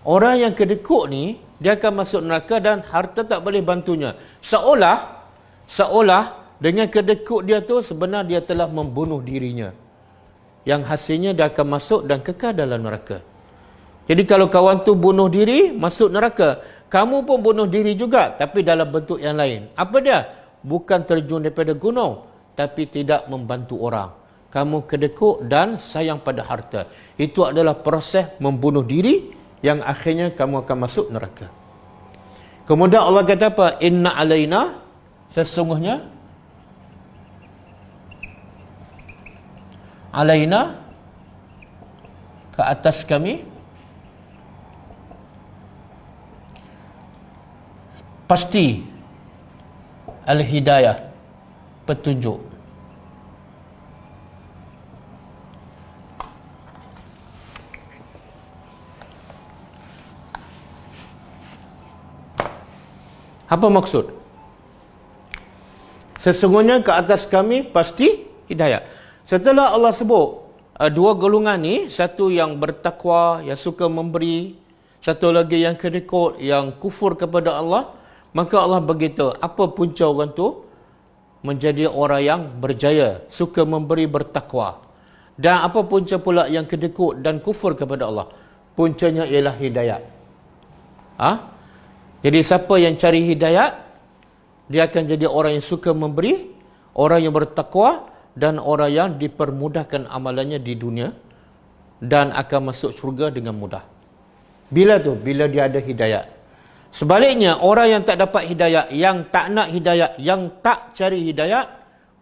Orang yang kedekut ni, dia akan masuk neraka dan harta tak boleh bantunya. Seolah dengan kedekut dia tu sebenarnya dia telah membunuh dirinya. Yang hasilnya dia akan masuk dan kekal dalam neraka. Jadi kalau kawan tu bunuh diri, masuk neraka. Kamu pun bunuh diri juga, tapi dalam bentuk yang lain. Apa dia? Bukan terjun daripada gunung, tapi tidak membantu orang. Kamu kedekut dan sayang pada harta. Itu adalah proses membunuh diri yang akhirnya kamu akan masuk neraka. Kemudian Allah kata apa? Inna alaina, sesungguhnya alaina, ke atas kami, pasti al-hidayah, petunjuk. Apa maksud? Sesungguhnya ke atas kami pasti hidayah. Setelah Allah sebut dua golongan ni, satu yang bertakwa, yang suka memberi, satu lagi yang kedekut, yang kufur kepada Allah, maka Allah beritahu apa punca orang tu? Menjadi orang yang berjaya, suka memberi, bertakwa. Dan apa punca pula yang kedekut dan kufur kepada Allah? Puncanya ialah hidayat. Jadi siapa yang cari hidayat, dia akan jadi orang yang suka memberi, orang yang bertakwa, dan orang yang dipermudahkan amalannya di dunia dan akan masuk syurga dengan mudah. Bila tu? Bila dia ada hidayat. Sebaliknya, orang yang tak dapat hidayat, yang tak nak hidayat, yang tak cari hidayat,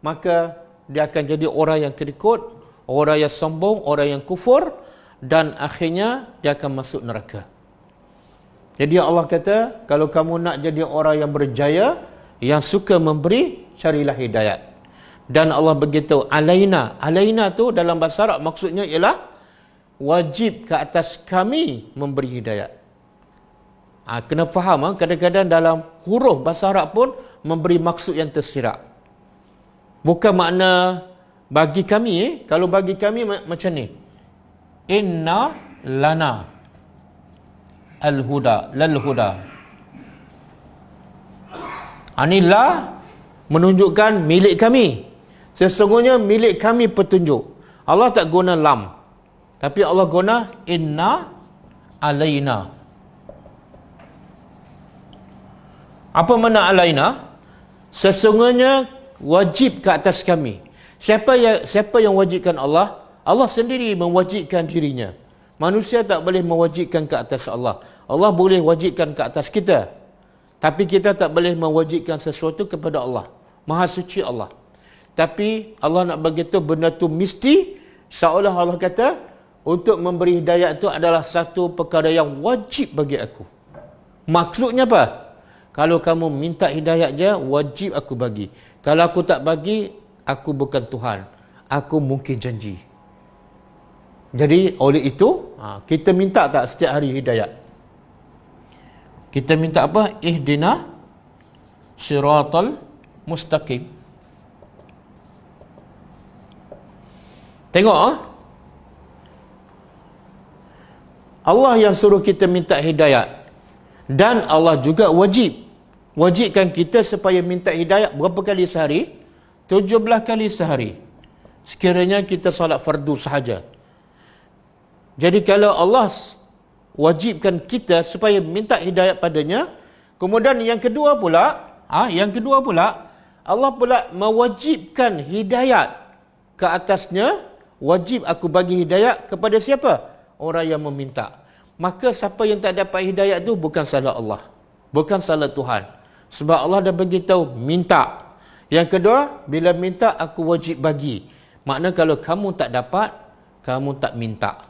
maka dia akan jadi orang yang kedekut, orang yang sombong, orang yang kufur, dan akhirnya dia akan masuk neraka. Jadi Allah kata, kalau kamu nak jadi orang yang berjaya, yang suka memberi, carilah hidayat. Dan Allah beritahu alaina. Alaina tu dalam bahasa Arab maksudnya ialah wajib ke atas kami memberi hidayat. Kena faham, kadang-kadang dalam huruf bahasa Arab pun memberi maksud yang tersirat. Bukan makna bagi kami. Kalau bagi kami macam ni. Inna lana al-huda, lal-huda. Anilah menunjukkan milik kami. Sesungguhnya milik kami petunjuk. Allah tak guna lam, tapi Allah guna inna alaina. Apa makna alaina? Sesungguhnya wajib ke atas kami. Siapa yang wajibkan Allah? Allah sendiri mewajibkan dirinya. Manusia tak boleh mewajibkan ke atas Allah. Allah boleh wajibkan ke atas kita, tapi kita tak boleh mewajibkan sesuatu kepada Allah. Maha suci Allah. Tapi Allah nak begitu benda tu mesti, seolah Allah kata untuk memberi hidayah itu adalah satu perkara yang wajib bagi aku. Maksudnya apa? Kalau kamu minta hidayah je, wajib aku bagi. Kalau aku tak bagi, aku bukan Tuhan. Aku mungkin janji. Jadi oleh itu, kita minta tak setiap hari hidayah? Kita minta apa? Ihdina siratal mustaqim. Tengok, Allah yang suruh kita minta hidayah. Dan Allah juga wajibkan kita supaya minta hidayah berapa kali sehari? 17 kali sehari. Sekiranya kita salat fardu sahaja. Jadi kalau Allah wajibkan kita supaya minta hidayah padanya, kemudian yang kedua pula, Allah pula mewajibkan hidayah ke atasnya. Wajib aku bagi hidayah kepada siapa? Orang yang meminta. Maka siapa yang tak dapat hidayah itu bukan salah Allah, bukan salah Tuhan. Sebab Allah dah beritahu minta. Yang kedua, bila minta aku wajib bagi. Makna kalau kamu tak dapat, kamu tak minta.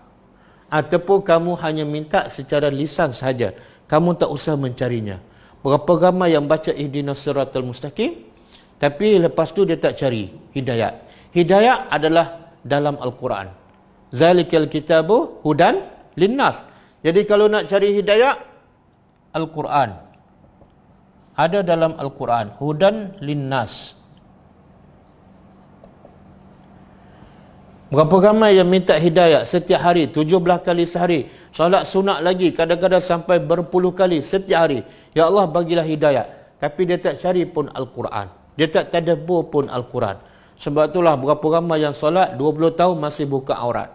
Ataupun kamu hanya minta secara lisan sahaja, kamu tak usah mencarinya. Berapa ramai yang baca ihdinas siratal mustaqim, tapi lepas tu dia tak cari hidayah. Hidayah adalah dalam Al-Quran. Zalikal kitabu hudan linnas. Jadi kalau nak cari hidayah, Al-Quran. Ada dalam Al-Quran, hudan linnas. Berapa ramai yang minta hidayah setiap hari, 17 kali sehari. Solat sunat lagi, kadang-kadang sampai berpuluh kali setiap hari. Ya Allah bagilah hidayah. Tapi dia tak cari pun Al-Quran. Dia tak tadabbur pun Al-Quran. Sebab itulah berapa ramai yang solat 20 tahun masih buka aurat.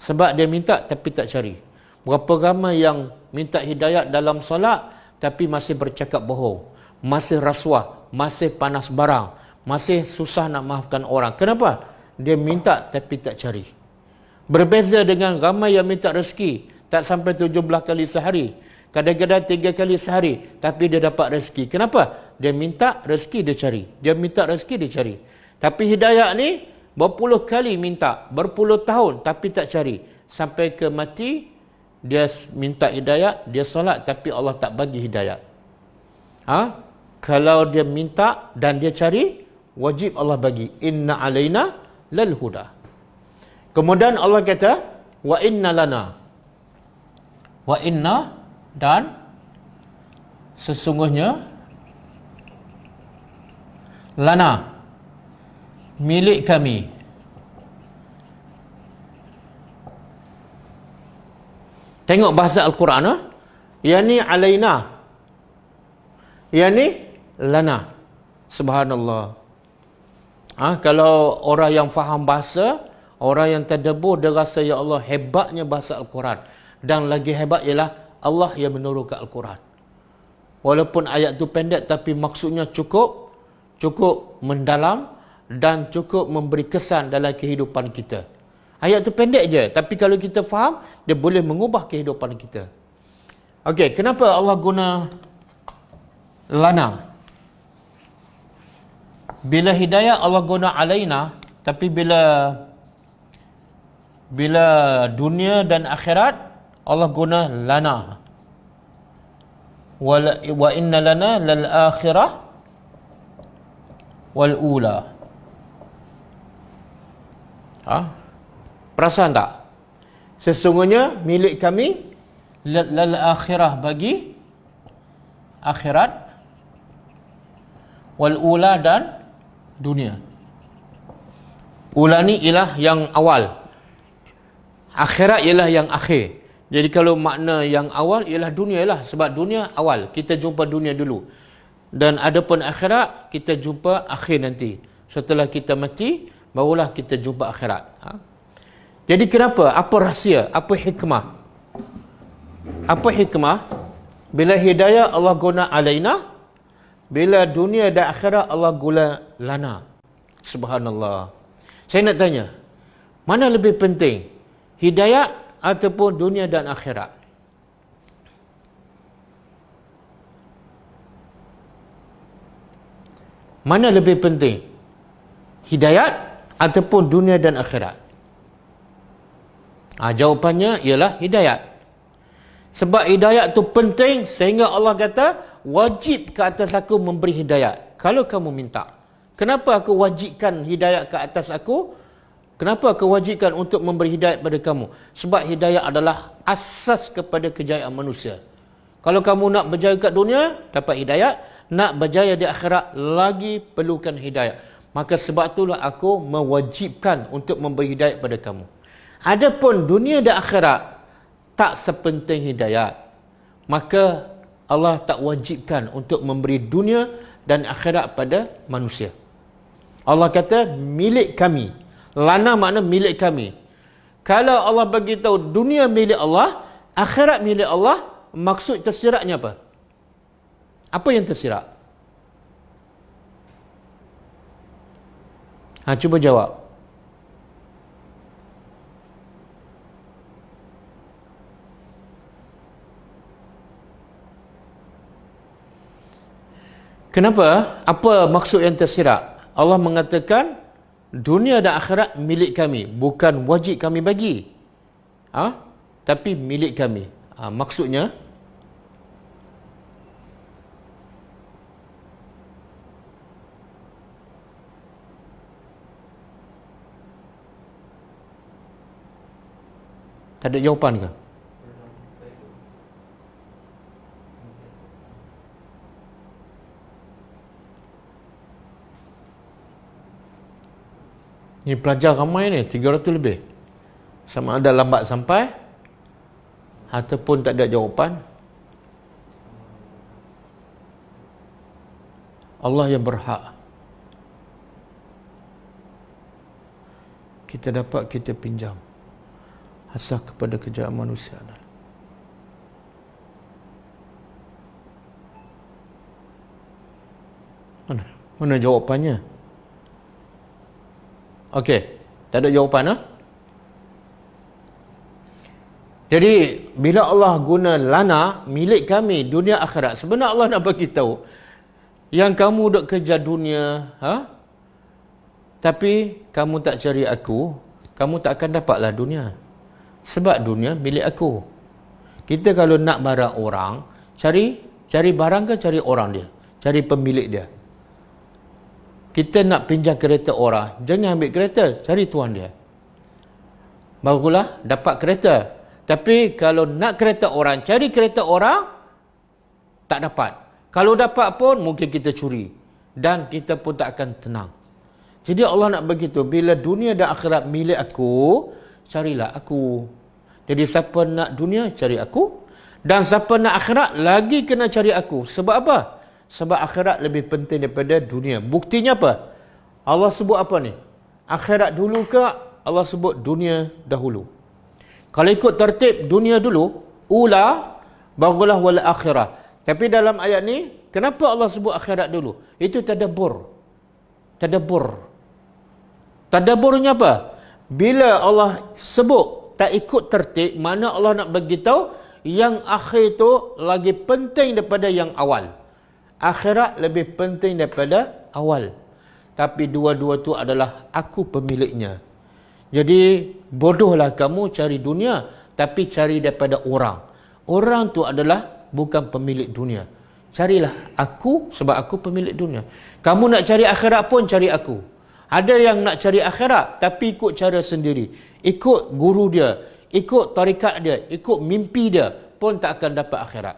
Sebab dia minta tapi tak cari. Berapa ramai yang minta hidayah dalam solat tapi masih bercakap bohong. Masih rasuah, masih panas barang, masih susah nak maafkan orang. Kenapa? Dia minta tapi tak cari. Berbeza dengan ramai yang minta rezeki, tak sampai 17 kali sehari. Kadang-kadang 3 kali sehari, tapi dia dapat rezeki. Kenapa? Dia minta rezeki dia cari. Dia minta rezeki dia cari. Tapi hidayah ni berpuluh kali minta, berpuluh tahun tapi tak cari. Sampai ke mati, dia minta hidayah, dia solat tapi Allah tak bagi hidayah. Kalau dia minta dan dia cari, wajib Allah bagi. Inna alaina lal huda. Kemudian Allah kata, wa inna lana. Wa inna, dan sesungguhnya, lana, milik kami. Tengok bahasa Al-Quran, yani alaina, yani lana. Subhanallah. Kalau orang yang faham bahasa, orang yang tadabbur, dia rasa ya Allah hebatnya bahasa Al-Quran. Dan lagi hebat ialah Allah yang menurunkan Al-Quran. Walaupun ayat tu pendek tapi maksudnya cukup mendalam dan cukup memberi kesan dalam kehidupan kita. Ayat tu pendek je, tapi kalau kita faham, dia boleh mengubah kehidupan kita. Okey, kenapa Allah guna lana? Bila hidayah Allah guna alaina, tapi bila dunia dan akhirat Allah guna lana. Wa inna lana lal akhirah wal ula. Perasan tak? Sesungguhnya milik kami lal akhirah, bagi akhirat, wal ula, dan dunia. Ula ni ialah yang awal, akhirat ialah yang akhir. Jadi kalau makna yang awal ialah dunia lah, sebab dunia awal, kita jumpa dunia dulu. Dan adapun akhirat, kita jumpa akhir nanti. Setelah kita mati, barulah kita jumpa akhirat. Jadi kenapa? Apa rahsia? Apa hikmah? Apa hikmah? Bila hidayah Allah guna alaina, bila dunia dan akhirat Allah guna lana. Subhanallah. Saya nak tanya, mana lebih penting? Hidayah ataupun dunia dan akhirat? Mana lebih penting? Hidayat ataupun dunia dan akhirat? Jawapannya ialah hidayat. Sebab hidayat tu penting sehingga Allah kata wajib ke atas aku memberi hidayat kalau kamu minta. Kenapa aku wajibkan hidayat ke atas aku? Kenapa aku wajibkan untuk memberi hidayat pada kamu? Sebab hidayat adalah asas kepada kejayaan manusia. Kalau kamu nak berjaya kat dunia, dapat hidayat. Nak berjaya di akhirat, lagi perlukan hidayat. Maka sebab itulah aku mewajibkan untuk memberi hidayat pada kamu. Adapun dunia dan akhirat tak sepenting hidayat, maka Allah tak wajibkan untuk memberi dunia dan akhirat pada manusia. Allah kata milik kami. Lana makna milik kami. Kalau Allah bagi tahu dunia milik Allah, akhirat milik Allah, maksud tersiratnya apa? Apa yang tersirat? Cuba jawab. Kenapa? Apa maksud yang tersirat? Allah mengatakan dunia dan akhirat milik kami, bukan wajib kami bagi. Tapi milik kami. Maksudnya tak ada jawapan ke? Ni pelajar ramai ni, 300 lebih. Sama ada lambat sampai ataupun tak ada jawapan. Allah yang berhak. Kita dapat, kita pinjam. Asas kepada kejayaan manusia adalah mana jawapannya? Okey, tak ada jawapan. Jadi bila Allah guna lana, milik kami dunia akhirat, sebenarnya Allah nak bagi tahu yang kamu duk kerja dunia, tapi kamu tak cari aku, kamu tak akan dapatlah dunia. Sebab dunia milik aku. Kita kalau nak barang orang, cari barang ke cari orang dia? Cari pemilik dia. Kita nak pinjam kereta orang, jangan ambil kereta, cari tuan dia. Barulah dapat kereta. Tapi kalau nak kereta orang, cari kereta orang, tak dapat. Kalau dapat pun mungkin kita curi. Dan kita pun tak akan tenang. Jadi Allah nak begitu, bila dunia dan akhirat milik aku, carilah aku. Jadi siapa nak dunia, cari aku. Dan siapa nak akhirat, lagi kena cari aku. Sebab apa? Sebab akhirat lebih penting daripada dunia. Buktinya apa? Allah sebut apa ni? Akhirat dulu ke Allah sebut dunia dahulu? Kalau ikut tertib dunia dulu, ula, barulah wal akhirah. Tapi dalam ayat ni, kenapa Allah sebut akhirat dulu? Itu tadabbur. Tadabburnya apa? Bila Allah sebut tak ikut tertib, mana Allah nak beritahu yang akhir tu lagi penting daripada yang awal. Akhirat lebih penting daripada awal. Tapi dua-dua tu adalah aku pemiliknya. Jadi bodohlah kamu cari dunia, tapi cari daripada orang. Orang tu adalah bukan pemilik dunia. Carilah aku sebab aku pemilik dunia. Kamu nak cari akhirat pun cari aku. Ada yang nak cari akhirat tapi ikut cara sendiri. Ikut guru dia, ikut tarikat dia, ikut mimpi dia pun tak akan dapat akhirat.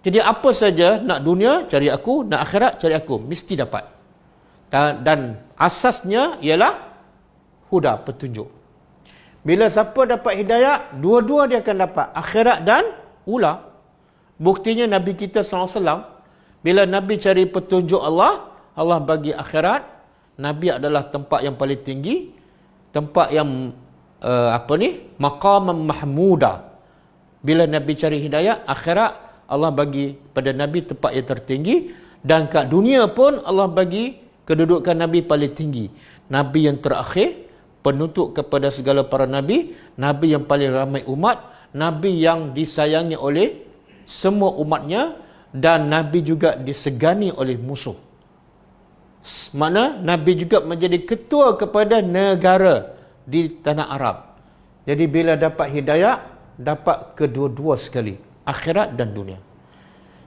Jadi apa saja nak dunia cari aku, nak akhirat cari aku, mesti dapat. Dan asasnya ialah huda, petunjuk. Bila siapa dapat hidayah, dua-dua dia akan dapat akhirat dan ula. Buktinya Nabi kita SAW, bila Nabi cari petunjuk Allah, Allah bagi akhirat. Nabi adalah tempat yang paling tinggi, tempat yang maqamam mahmuda. Bila Nabi cari hidayah, akhirat Allah bagi pada Nabi tempat yang tertinggi, dan kat dunia pun Allah bagi kedudukan Nabi paling tinggi. Nabi yang terakhir, penutup kepada segala para Nabi, Nabi yang paling ramai umat, Nabi yang disayangi oleh semua umatnya, dan Nabi juga disegani oleh musuh. Mana Nabi juga menjadi ketua kepada negara di tanah Arab. Jadi bila dapat hidayah, dapat kedua-dua sekali, akhirat dan dunia.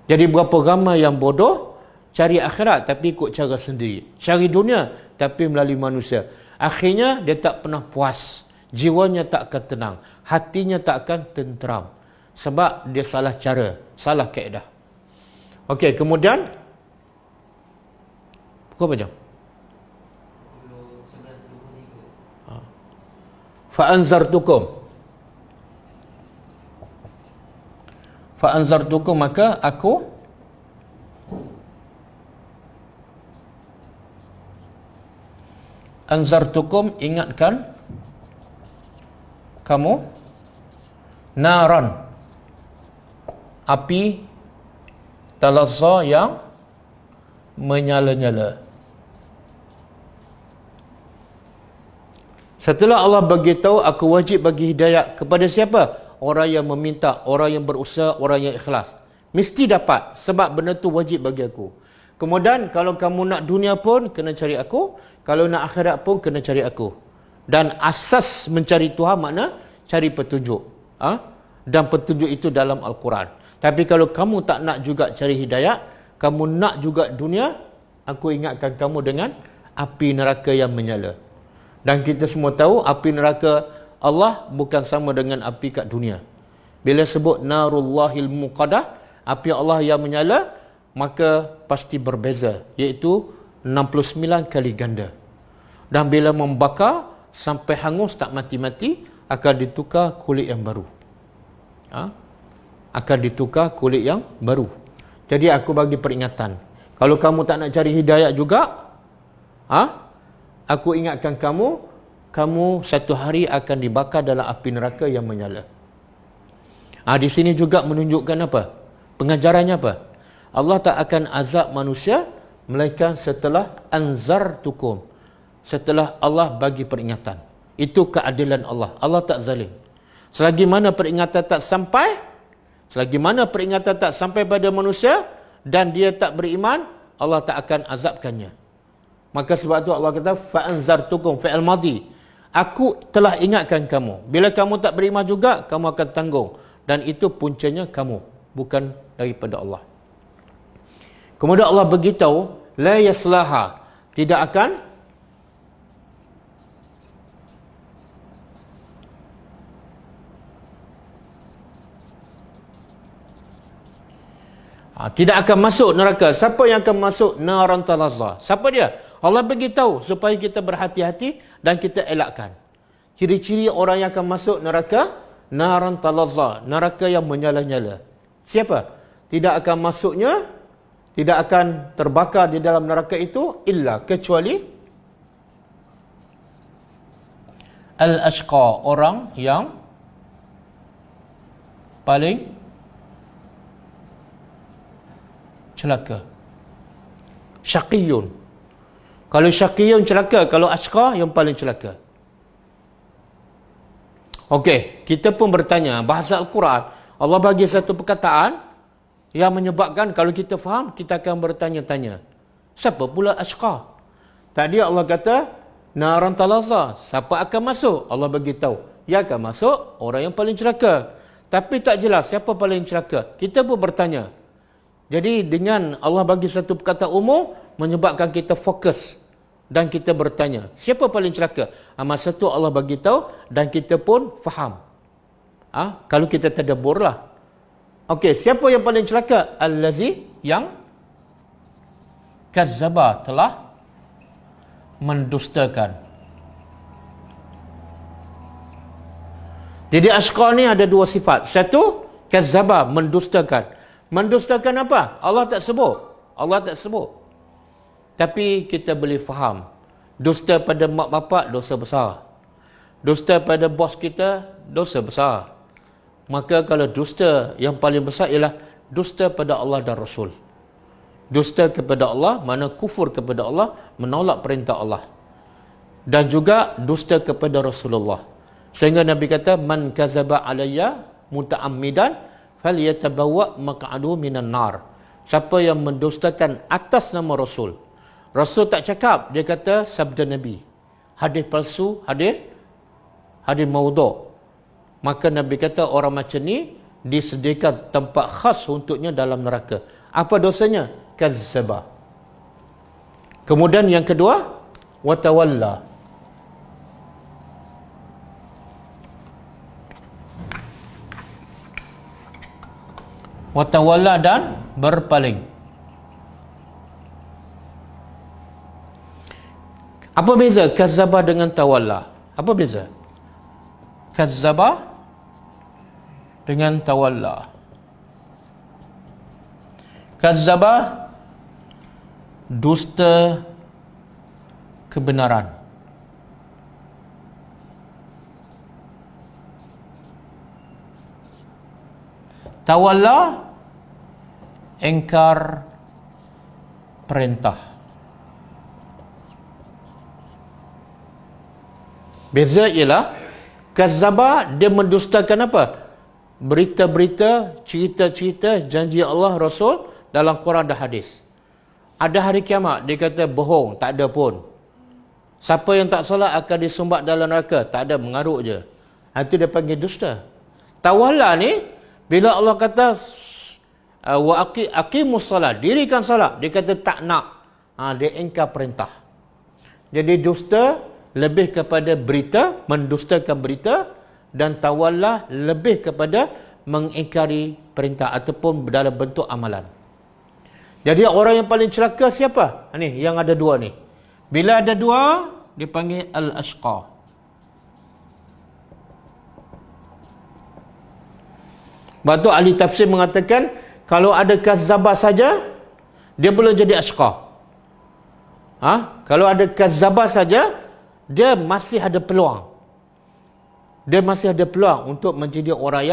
Jadi berapa ramai yang bodoh cari akhirat tapi ikut cara sendiri, cari dunia tapi melalui manusia. Akhirnya dia tak pernah puas, jiwanya tak akan tenang, hatinya tak akan tenteram, sebab dia salah cara, salah kaedah. Okey, kemudian berapa jam? Fa'anzartukum, maka aku anzartukum, ingatkan kamu, naran, api talazza yang menyala-nyala. Setelah Allah beritahu, aku wajib bagi hidayah kepada siapa? Orang yang meminta, orang yang berusaha, orang yang ikhlas. Mesti dapat, sebab benda tu wajib bagi aku. Kemudian kalau kamu nak dunia pun kena cari aku, kalau nak akhirat pun kena cari aku. Dan asas mencari Tuhan makna cari petunjuk. Dan petunjuk itu dalam Al-Quran. Tapi kalau kamu tak nak juga cari hidayah, kamu nak juga dunia, aku ingatkan kamu dengan api neraka yang menyala. Dan kita semua tahu api neraka Allah bukan sama dengan api kat dunia. Bila sebut narullahil muqadah, api Allah yang menyala, maka pasti berbeza, iaitu 69 kali ganda. Dan bila membakar sampai hangus tak mati-mati, akan ditukar kulit yang baru. Akan ditukar kulit yang baru. Jadi aku bagi peringatan, kalau kamu tak nak cari hidayah juga, aku ingatkan kamu satu hari akan dibakar dalam api neraka yang menyala. Di sini juga menunjukkan apa? Pengajarannya apa? Allah tak akan azab manusia melainkan setelah anzartukum, setelah Allah bagi peringatan. Itu keadilan Allah. Allah tak zalim. Selagi mana peringatan tak sampai, selagi mana peringatan tak sampai pada manusia dan dia tak beriman, Allah tak akan azabkannya. Maka sebab tu Allah kata fa'anzartukum, fi'il madhi. Aku telah ingatkan kamu. Bila kamu tak beriman juga, kamu akan tanggung. Dan itu puncanya kamu, bukan daripada Allah. Kemudian Allah beritahu, la yaslaha, tidak akan tidak akan masuk neraka. Siapa yang akan masuk naran talazza? Siapa dia? Allah beritahu supaya kita berhati-hati dan kita elakkan. Ciri-ciri orang yang akan masuk neraka, naran talazza, neraka yang menyala-nyala. Siapa? Tidak akan masuknya, tidak akan terbakar di dalam neraka itu illa, kecuali al-ashqa, orang yang paling celaka. Syaqiyun. Kalau syaqiyun celaka, kalau ashqa yang paling celaka. Okey, kita pun bertanya, bahasa Al-Quran, Allah bagi satu perkataan yang menyebabkan kalau kita faham, kita akan bertanya-tanya. Siapa pula ashqa? Tadi Allah kata, naran talazza, siapa akan masuk? Allah bagi tahu, yang akan masuk orang yang paling celaka. Tapi tak jelas siapa paling celaka. Kita pun bertanya. Jadi dengan Allah bagi satu perkataan umum, menyebabkan kita fokus dan kita bertanya, siapa paling celaka? Masa tu Allah bagi tahu dan kita pun faham. Kalau kita tadabburlah. Okey, siapa yang paling celaka? Allazi, yang kazzaba, telah mendustakan. Jadi ashqa ni ada dua sifat. Satu, kazzaba, mendustakan. Mendustakan apa? Allah tak sebut. Allah tak sebut. Tapi kita boleh faham. Dusta pada mak bapak, dosa besar. dusta pada bos kita, dosa besar. Maka kalau dusta yang paling besar ialah dusta pada Allah dan Rasul. Dusta kepada Allah, mana kufur kepada Allah, menolak perintah Allah. Dan juga dusta kepada Rasulullah. Sehingga Nabi kata, man kazaba alayya muta'ammidan falyatabawwa maq'adahu minan nar. Siapa yang mendustakan atas nama Rasul. Rasul tak cakap, dia kata sabda Nabi. Hadis palsu, hadis maudhu'. Maka Nabi kata orang macam ni disediakan tempat khas untuknya dalam neraka. Apa dosanya? Kazzaba. Kemudian yang kedua, watawalla. Watawalla dan berpaling. Apa beza kazzaba dengan tawalla? Apa beza? Kazzaba dengan tawalla. Kazzaba, dusta kebenaran. Tawalla, engkar perintah. Beza ialah kazzaba, dia mendustakan apa? Berita-berita, cerita-cerita janji Allah Rasul dalam Quran dan hadis. Ada hari kiamat, dia kata bohong, tak ada pun. Siapa yang tak solat akan disumbat dalam neraka, tak ada, mengaruk je. Itu dia panggil dusta. Tawalla ni, bila Allah kata wa aqimus salat, dirikan salat, dia kata tak nak. Dia engkar perintah. Jadi dusta lebih kepada berita, mendustakan berita, dan tawalla lebih kepada mengingkari perintah ataupun dalam bentuk amalan. Jadi orang yang paling celaka siapa? Ni yang ada dua ni. Bila ada dua, dipanggil al-ashqa. Sebab tu ahli tafsir mengatakan kalau ada kazzabah saja, dia boleh jadi ashqa. Kalau ada kazzabah saja, dia masih ada peluang. Dia masih ada peluang untuk menjadi orang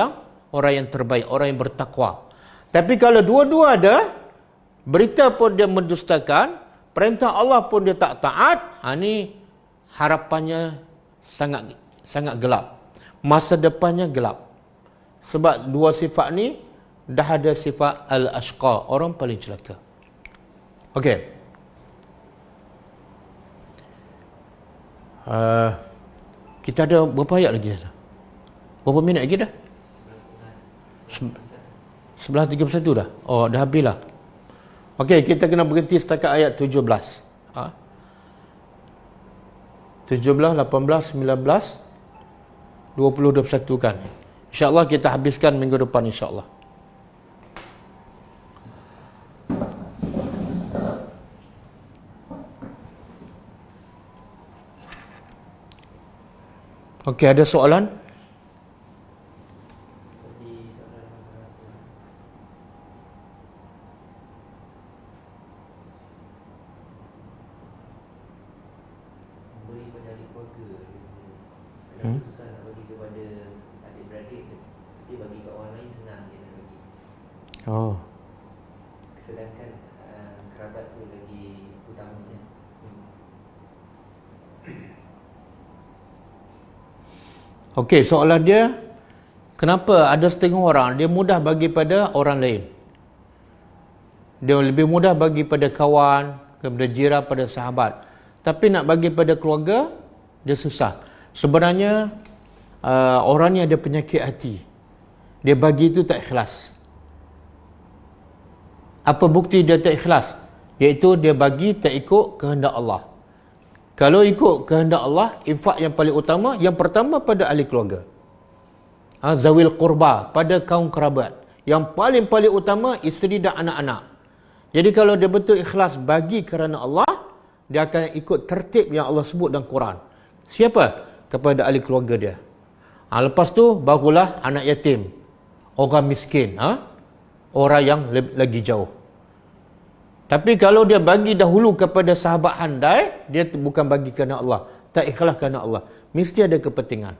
yang terbaik, orang yang bertakwa. Tapi kalau dua-dua ada, berita pun dia mendustakan, perintah Allah pun dia tak taat, ni harapannya sangat gelap. Masa depannya gelap. Sebab dua sifat ni dah ada sifat al-ashqa, orang paling celaka. Okey. Kita ada berapa ayat lagi? Berapa minit lagi dah? 11.31 dah. Oh, dah habis lah. Okey, kita kena berhenti setakat ayat 17. 17, 18, 19, 20, 21 kan. InsyaAllah kita habiskan minggu depan insyaAllah. Okey, ada soalan? Susah nak bagi kepada adik-beradik, tapi bagi ke orang lain senang dia nak bagi. Oh. Sedangkan kerabat tu lagi utamanya. Okey, soalan dia, kenapa ada setengah orang dia mudah bagi pada orang lain? Dia lebih mudah bagi pada kawan, kepada jiran, pada sahabat. Tapi nak bagi pada keluarga, dia susah. Sebenarnya orang ni ada penyakit hati. Dia bagi itu tak ikhlas. Apa bukti dia tak ikhlas? Iaitu dia bagi tak ikut kehendak Allah. Kalau ikut kehendak Allah, infak yang paling utama, yang pertama pada ahli keluarga. Zawil qurba, pada kaum kerabat. Yang paling utama, isteri dan anak-anak. Jadi kalau dia betul ikhlas bagi kerana Allah, dia akan ikut tertib yang Allah sebut dalam Quran. Siapa? Kepada ahli keluarga dia. Lepas tu barulah anak yatim, orang miskin, orang yang lagi jauh. Tapi kalau dia bagi dahulu kepada sahabat handai, dia bukan bagi kerana Allah, tak ikhlas kerana Allah. mesti ada kepentingan.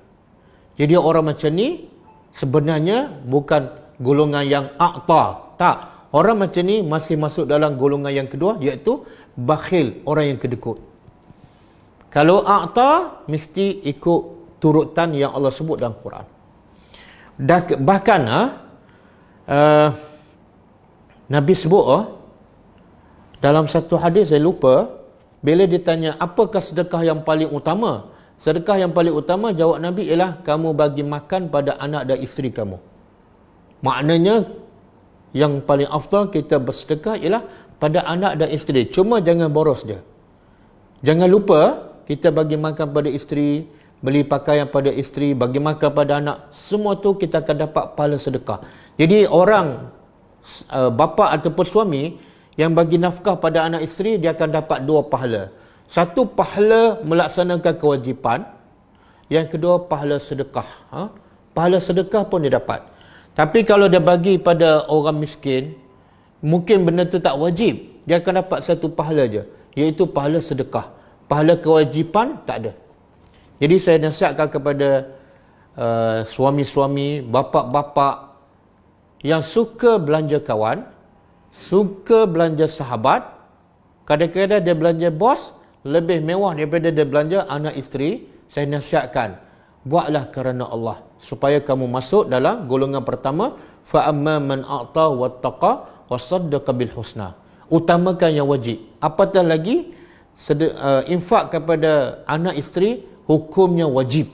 Jadi orang macam ni sebenarnya bukan golongan yang a'ta. Tak. Orang macam ni masih masuk dalam golongan yang kedua, iaitu bakhil, orang yang kedekut. Kalau a'ta, mesti ikut turutan yang Allah sebut dalam Quran. Bahkan Nabi sebut dalam satu hadis, saya lupa, bila ditanya apakah sedekah yang paling utama, sedekah yang paling utama, jawab Nabi ialah kamu bagi makan pada anak dan isteri kamu. Maknanya yang paling afdal kita bersedekah ialah pada anak dan isteri. Cuma jangan boros je. Jangan lupa kita bagi makan pada isteri, beli pakaian pada isteri, bagi makan pada anak, semua tu kita akan dapat pahala sedekah. Jadi orang bapa ataupun suami yang bagi nafkah pada anak isteri, dia akan dapat dua pahala. Satu, pahala melaksanakan kewajipan. Yang kedua, pahala sedekah. Pahala sedekah pun dia dapat. Tapi kalau dia bagi pada orang miskin, mungkin benda tu tak wajib, dia akan dapat satu pahala je, iaitu pahala sedekah. Pahala kewajipan tak ada. Jadi saya nasihatkan kepada suami-suami, bapa-bapa yang suka belanja kawan, suka belanja sahabat, kadang-kadang dia belanja bos lebih mewah daripada dia belanja anak isteri. Saya nasihatkan, buatlah kerana Allah, supaya kamu masuk dalam golongan pertama, fa amma man a'ta wattaqa wasaddaqa bil husna. Utamakan yang wajib. Apatah lagi infak kepada anak isteri, hukumnya wajib.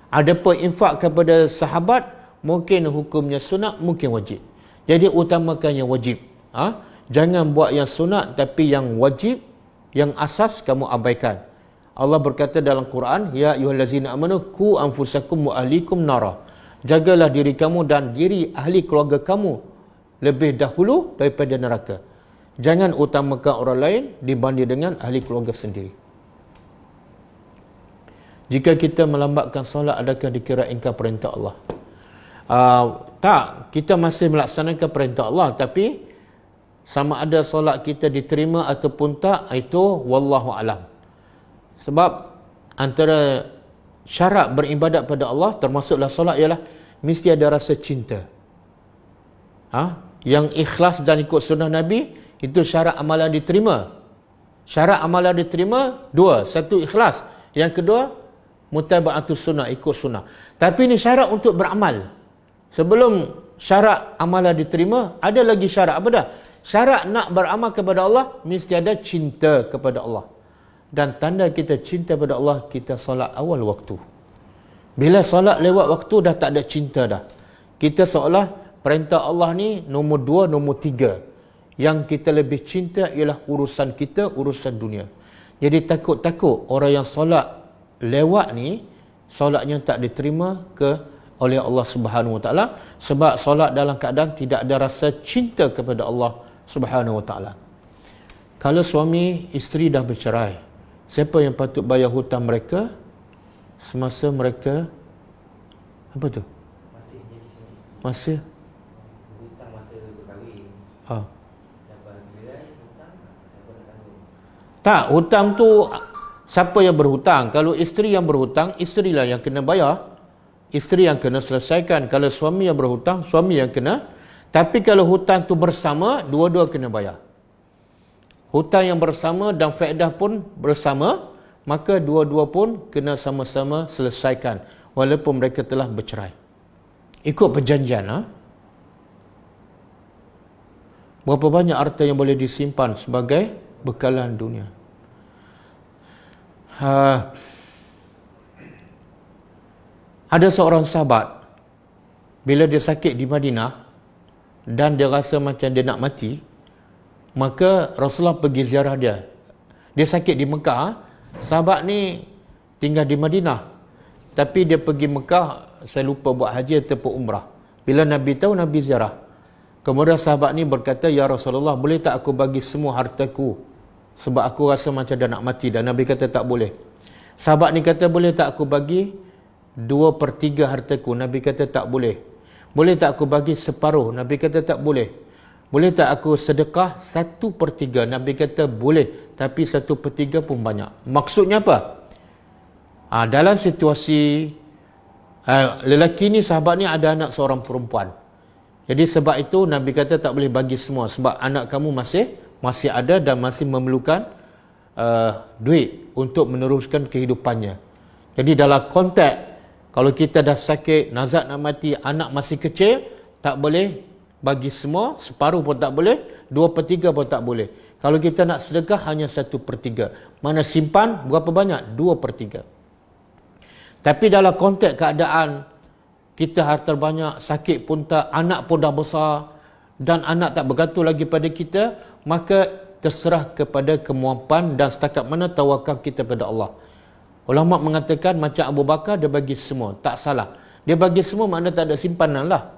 Adapun infak kepada sahabat, mungkin hukumnya sunat, mungkin wajib. Jadi utamakan yang wajib. Jangan buat yang sunat, tapi yang wajib, yang asas kamu abaikan. Allah berkata dalam Quran, ya ayyuhallazina amanu qu anfusakum wa ahlikum nara. Jagalah diri kamu dan diri ahli keluarga kamu lebih dahulu daripada neraka. Jangan utamakan orang lain dibanding dengan ahli keluarga sendiri. Jika kita melambatkan solat, adakah dikira ingkar perintah Allah? Tak, kita masih melaksanakan perintah Allah, tapi sama ada solat kita diterima ataupun tak, itu wallahu alam. Sebab antara syarat beribadat pada Allah, termasuklah solat, ialah mesti ada rasa cinta. Yang ikhlas dan ikut sunnah Nabi, itu syarat amalan diterima. Syarat amalan diterima dua. Satu, ikhlas. Yang kedua, mutaba'atus sunnah, ikut sunnah. Tapi ini syarat untuk beramal. Sebelum syarat amalan diterima, ada lagi syarat. Apa dah? Syarat nak beramal kepada Allah, mesti ada cinta kepada Allah. Dan tanda kita cinta pada Allah, kita solat awal waktu. Bila solat lewat waktu, dah tak ada cinta dah. Kita seolah perintah Allah ni nombor 2, nombor 3. Yang kita lebih cinta ialah urusan kita, urusan dunia. Jadi takut-takut orang yang solat lewat ni, solatnya tak diterima oleh Allah Subhanahu Wa Taala, sebab solat dalam keadaan tidak ada rasa cinta kepada Allah Subhanahu Wa Taala. Kalau suami isteri dah bercerai, siapa yang patut bayar hutang mereka semasa mereka apa tu? Masih jadi suami isteri. Masih Hutang masa berkahwin. Dapat cerai, hutang siapa nak tanggung? Tak, hutang tu siapa yang berhutang? Kalau isteri yang berhutang, isterilah yang kena bayar. Isteri yang kena selesaikan. Kalau suami yang berhutang, suami yang kena. Tapi kalau hutang tu bersama, dua-dua kena bayar. Hutang yang bersama dan faedah pun bersama, maka dua-dua pun kena sama-sama selesaikan, walaupun mereka telah bercerai. Ikut perjanjian. Berapa banyak harta yang boleh disimpan sebagai bekalan dunia? Ada seorang sahabat, bila dia sakit di Madinah dan dia rasa macam dia nak mati, maka Rasulullah pergi ziarah dia. Dia sakit di Mekah. Sahabat ni tinggal di Madinah, tapi dia pergi Mekah, saya lupa buat haji ataupun umrah. Bila Nabi tahu, Nabi ziarah. Kemudian sahabat ni berkata, ya Rasulullah, boleh tak aku bagi semua hartaku, sebab aku rasa macam dah nak mati. Dan Nabi kata tak boleh. Sahabat ni kata, boleh tak aku bagi 2/3 hartaku? Nabi kata tak boleh. Boleh tak aku bagi separuh? Nabi kata tak boleh. Boleh tak aku sedekah 1/3? Nabi kata boleh, tapi 1/3 pun banyak. Maksudnya apa? Dalam situasi lelaki ni, sahabat ni ada anak seorang perempuan. Jadi sebab itu Nabi kata tak boleh bagi semua, sebab anak kamu masih ada dan masih memerlukan duit untuk meneruskan kehidupannya. Jadi dalam konteks, kalau kita dah sakit, nazak nak mati, anak masih kecil, tak boleh bagi semua, separuh pun tak boleh, 2/3 pun tak boleh. Kalau kita nak sedekah, hanya 1/3. Mana simpan berapa banyak? 2/3. Tapi dalam konteks keadaan kita harta banyak, sakit pun tak, anak pun dah besar, dan anak tak bergantung lagi pada kita, maka terserah kepada kemampuan dan setakat mana tawakal kita pada Allah. Ulama mengatakan macam Abu Bakar, dia bagi semua, tak salah. Dia bagi semua makna tak ada simpanan lah.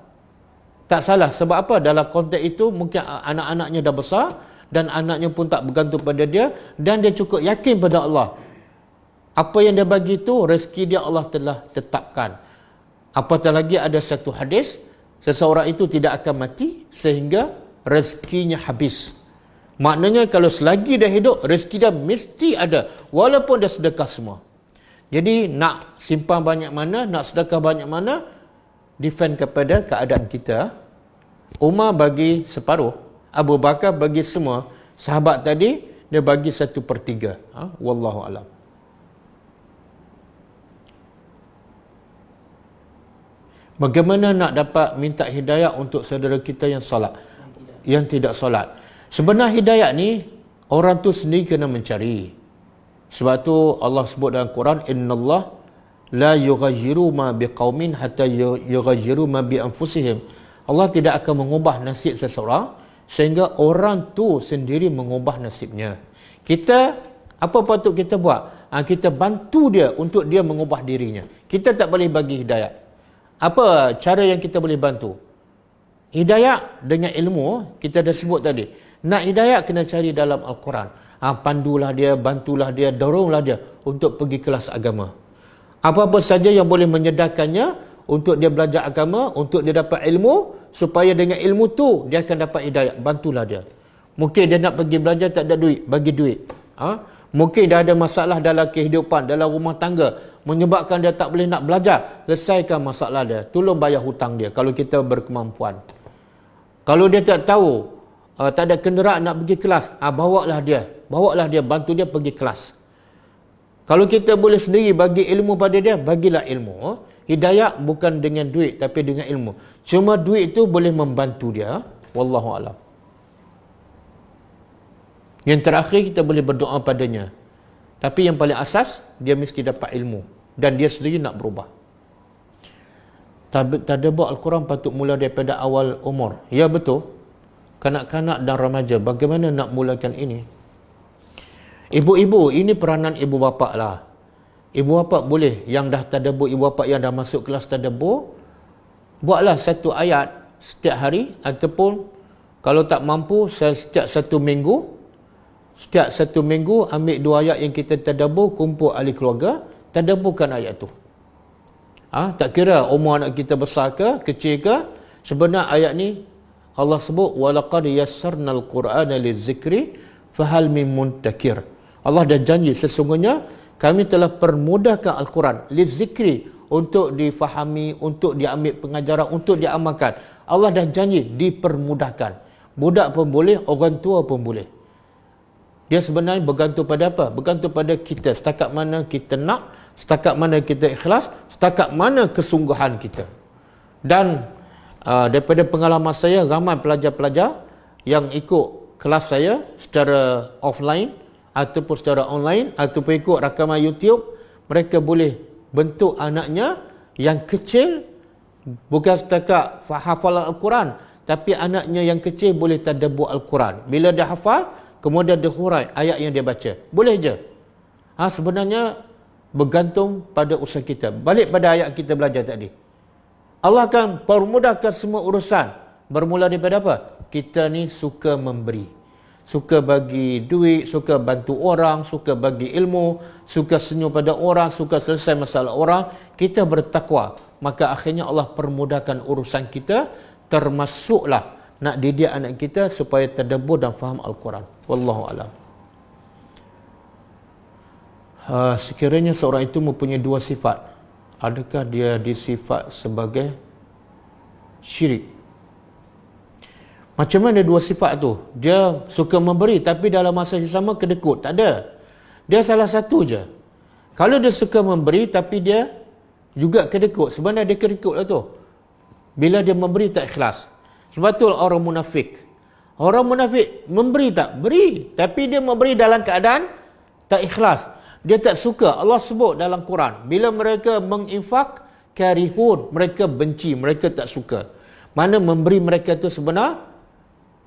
Tak salah, sebab apa? Dalam konteks itu mungkin anak-anaknya dah besar dan anaknya pun tak bergantung pada dia, dan dia cukup yakin pada Allah. Apa yang dia bagi itu, rezeki dia Allah telah tetapkan. Apatah lagi ada satu hadis, seseorang itu tidak akan mati sehingga rezekinya habis. Maknanya kalau selagi dia hidup, rezeki dia mesti ada, walaupun dia sedekah semua. Jadi nak simpan banyak mana, nak sedekah banyak mana, defend kepada keadaan kita. Umar bagi separuh, Abu Bakar bagi semua, sahabat tadi dia bagi 1/3. Wallahu alam. Bagaimana nak dapat minta hidayah untuk saudara kita yang solat, yang tidak solat? Sebenarnya hidayah ni orang tu sendiri kena mencari. Sebab tu Allah sebut dalam Quran, innallaha la yughayyiru ma biqaumin hatta yughayyiru ma bi anfusihim. Allah tidak akan mengubah nasib seseorang sehingga orang tu sendiri mengubah nasibnya. Kita, apa patut kita buat? Kita bantu dia untuk dia mengubah dirinya. Kita tak boleh bagi hidayah. Apa cara yang kita boleh bantu? Hidayah dengan ilmu, kita dah sebut tadi. Nak hidayah kena cari dalam Al-Quran. Pandulah dia, bantulah dia, doronglah dia untuk pergi kelas agama. Apa-apa saja yang boleh menyedarkannya untuk dia belajar agama, untuk dia dapat ilmu, supaya dengan ilmu tu dia akan dapat hidayah. Bantulah dia. Mungkin dia nak pergi belajar tak ada duit, bagi duit. Mungkin dia ada masalah dalam kehidupan, dalam rumah tangga, menyebabkan dia tak boleh nak belajar. Selesaikan masalah dia. Tolong bayar hutang dia kalau kita berkemampuan. Kalau dia tak tahu, tak ada kenderaan nak pergi kelas, bawalah dia, bantu dia pergi kelas. Kalau kita boleh sendiri bagi ilmu pada dia, bagilah ilmu. Hidayah bukan dengan duit, tapi dengan ilmu. Cuma duit itu boleh membantu dia. Wallahu a'lam. Yang terakhir, kita boleh berdoa padanya. Tapi yang paling asas, dia mesti dapat ilmu. Dan dia sendiri nak berubah. Tadabbur Al-Quran patut mula daripada awal umur. Ya betul. Kanak-kanak dan remaja, bagaimana nak mulakan ini? Ibu-ibu, ini peranan ibu bapa lah. Ibu bapa boleh, yang dah tadabbur, ibu bapa yang dah masuk kelas tadabbur, buatlah satu ayat setiap hari, ataupun kalau tak mampu, setiap satu minggu ambil 2 ayat yang kita tadabbur, kumpul ahli keluarga, tadabburkan ayat tu. Tak kira umur anak kita besar ke, kecil ke, sebenarnya ayat ni Allah sebut walaqad yassarnal qur'ana lizikri fahal min muntakir. Allah dah janji sesungguhnya kami telah permudahkan Al-Quran lizikri, untuk difahami, untuk diambil pengajaran, untuk diamalkan. Allah dah janji dipermudahkan. Budak pun boleh, orang tua pun boleh. Dia sebenarnya bergantung pada apa? Bergantung pada kita. Setakat mana kita nak, setakat mana kita ikhlas, setakat mana kesungguhan kita. Dan daripada pengalaman saya, ramai pelajar-pelajar yang ikut kelas saya secara offline ataupun secara online, ataupun ikut rakaman YouTube, mereka boleh bentuk anaknya yang kecil, bukan setakat hafalan Al-Quran, tapi anaknya yang kecil boleh tadabbur Al-Quran. Bila dia hafal, kemudian dia hurai ayat yang dia baca. Boleh je. Sebenarnya bergantung pada usaha kita. Balik pada ayat kita belajar tadi. Allah akan permudahkan semua urusan. Bermula daripada apa? Kita ni suka memberi. Suka bagi duit, suka bantu orang, suka bagi ilmu, suka senyum pada orang, suka selesai masalah orang. Kita bertakwa. Maka akhirnya Allah permudahkan urusan kita, termasuklah nak didik anak kita supaya tadabbur dan faham Al-Quran. Wallahu a'lam. Sekiranya seorang itu mempunyai dua sifat, adakah dia disifat sebagai syirik? Macam mana dua sifat tu? Dia suka memberi tapi dalam masa yang sama kedekut. Tak ada. Dia salah satu je. Kalau dia suka memberi tapi dia juga kedekut, sebenarnya dia kedekut lah tu. Bila dia memberi tak ikhlas. Sebab tu orang munafik. Orang munafik memberi tak? Beri. Tapi dia memberi dalam keadaan tak ikhlas. Dia tak suka. Allah sebut dalam Quran, bila mereka menginfak, karihun, mereka benci, mereka tak suka. Mana memberi mereka tu sebenar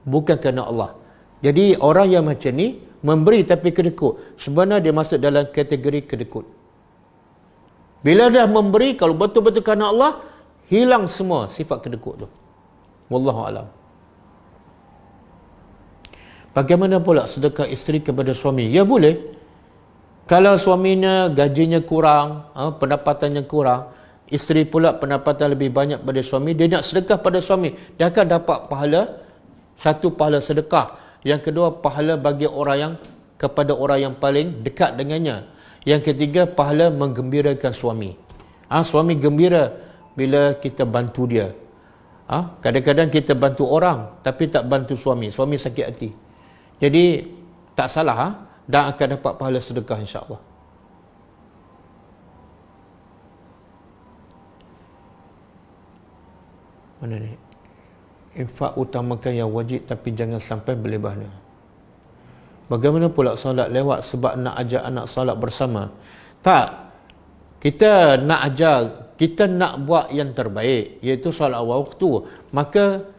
bukan kerana Allah. Jadi orang yang macam ni memberi tapi kedekut, sebenarnya dia masuk dalam kategori kedekut. Bila dah memberi, kalau betul-betul kerana Allah, hilang semua sifat kedekut tu. Wallahu alam. Bagaimana pula sedekah isteri kepada suami? Ya boleh. Kalau suaminya gajinya kurang, pendapatannya kurang, isteri pula pendapatan lebih banyak pada suami, dia nak sedekah pada suami, dia akan dapat pahala. Satu, pahala sedekah. Yang kedua, pahala bagi orang yang, kepada orang yang paling dekat dengannya. Yang ketiga, pahala menggembirakan suami. Suami gembira bila kita bantu dia. Kadang-kadang kita bantu orang tapi tak bantu suami. Suami sakit hati. Jadi tak salah, dan akan dapat pahala sedekah insya-Allah. Mana ni? Infak utamakan yang wajib tapi jangan sampai berlebihan. Bagaimana pula solat lewat sebab nak ajar anak solat bersama? Tak. Kita nak ajar, kita nak buat yang terbaik, iaitu solat awal waktu. Maka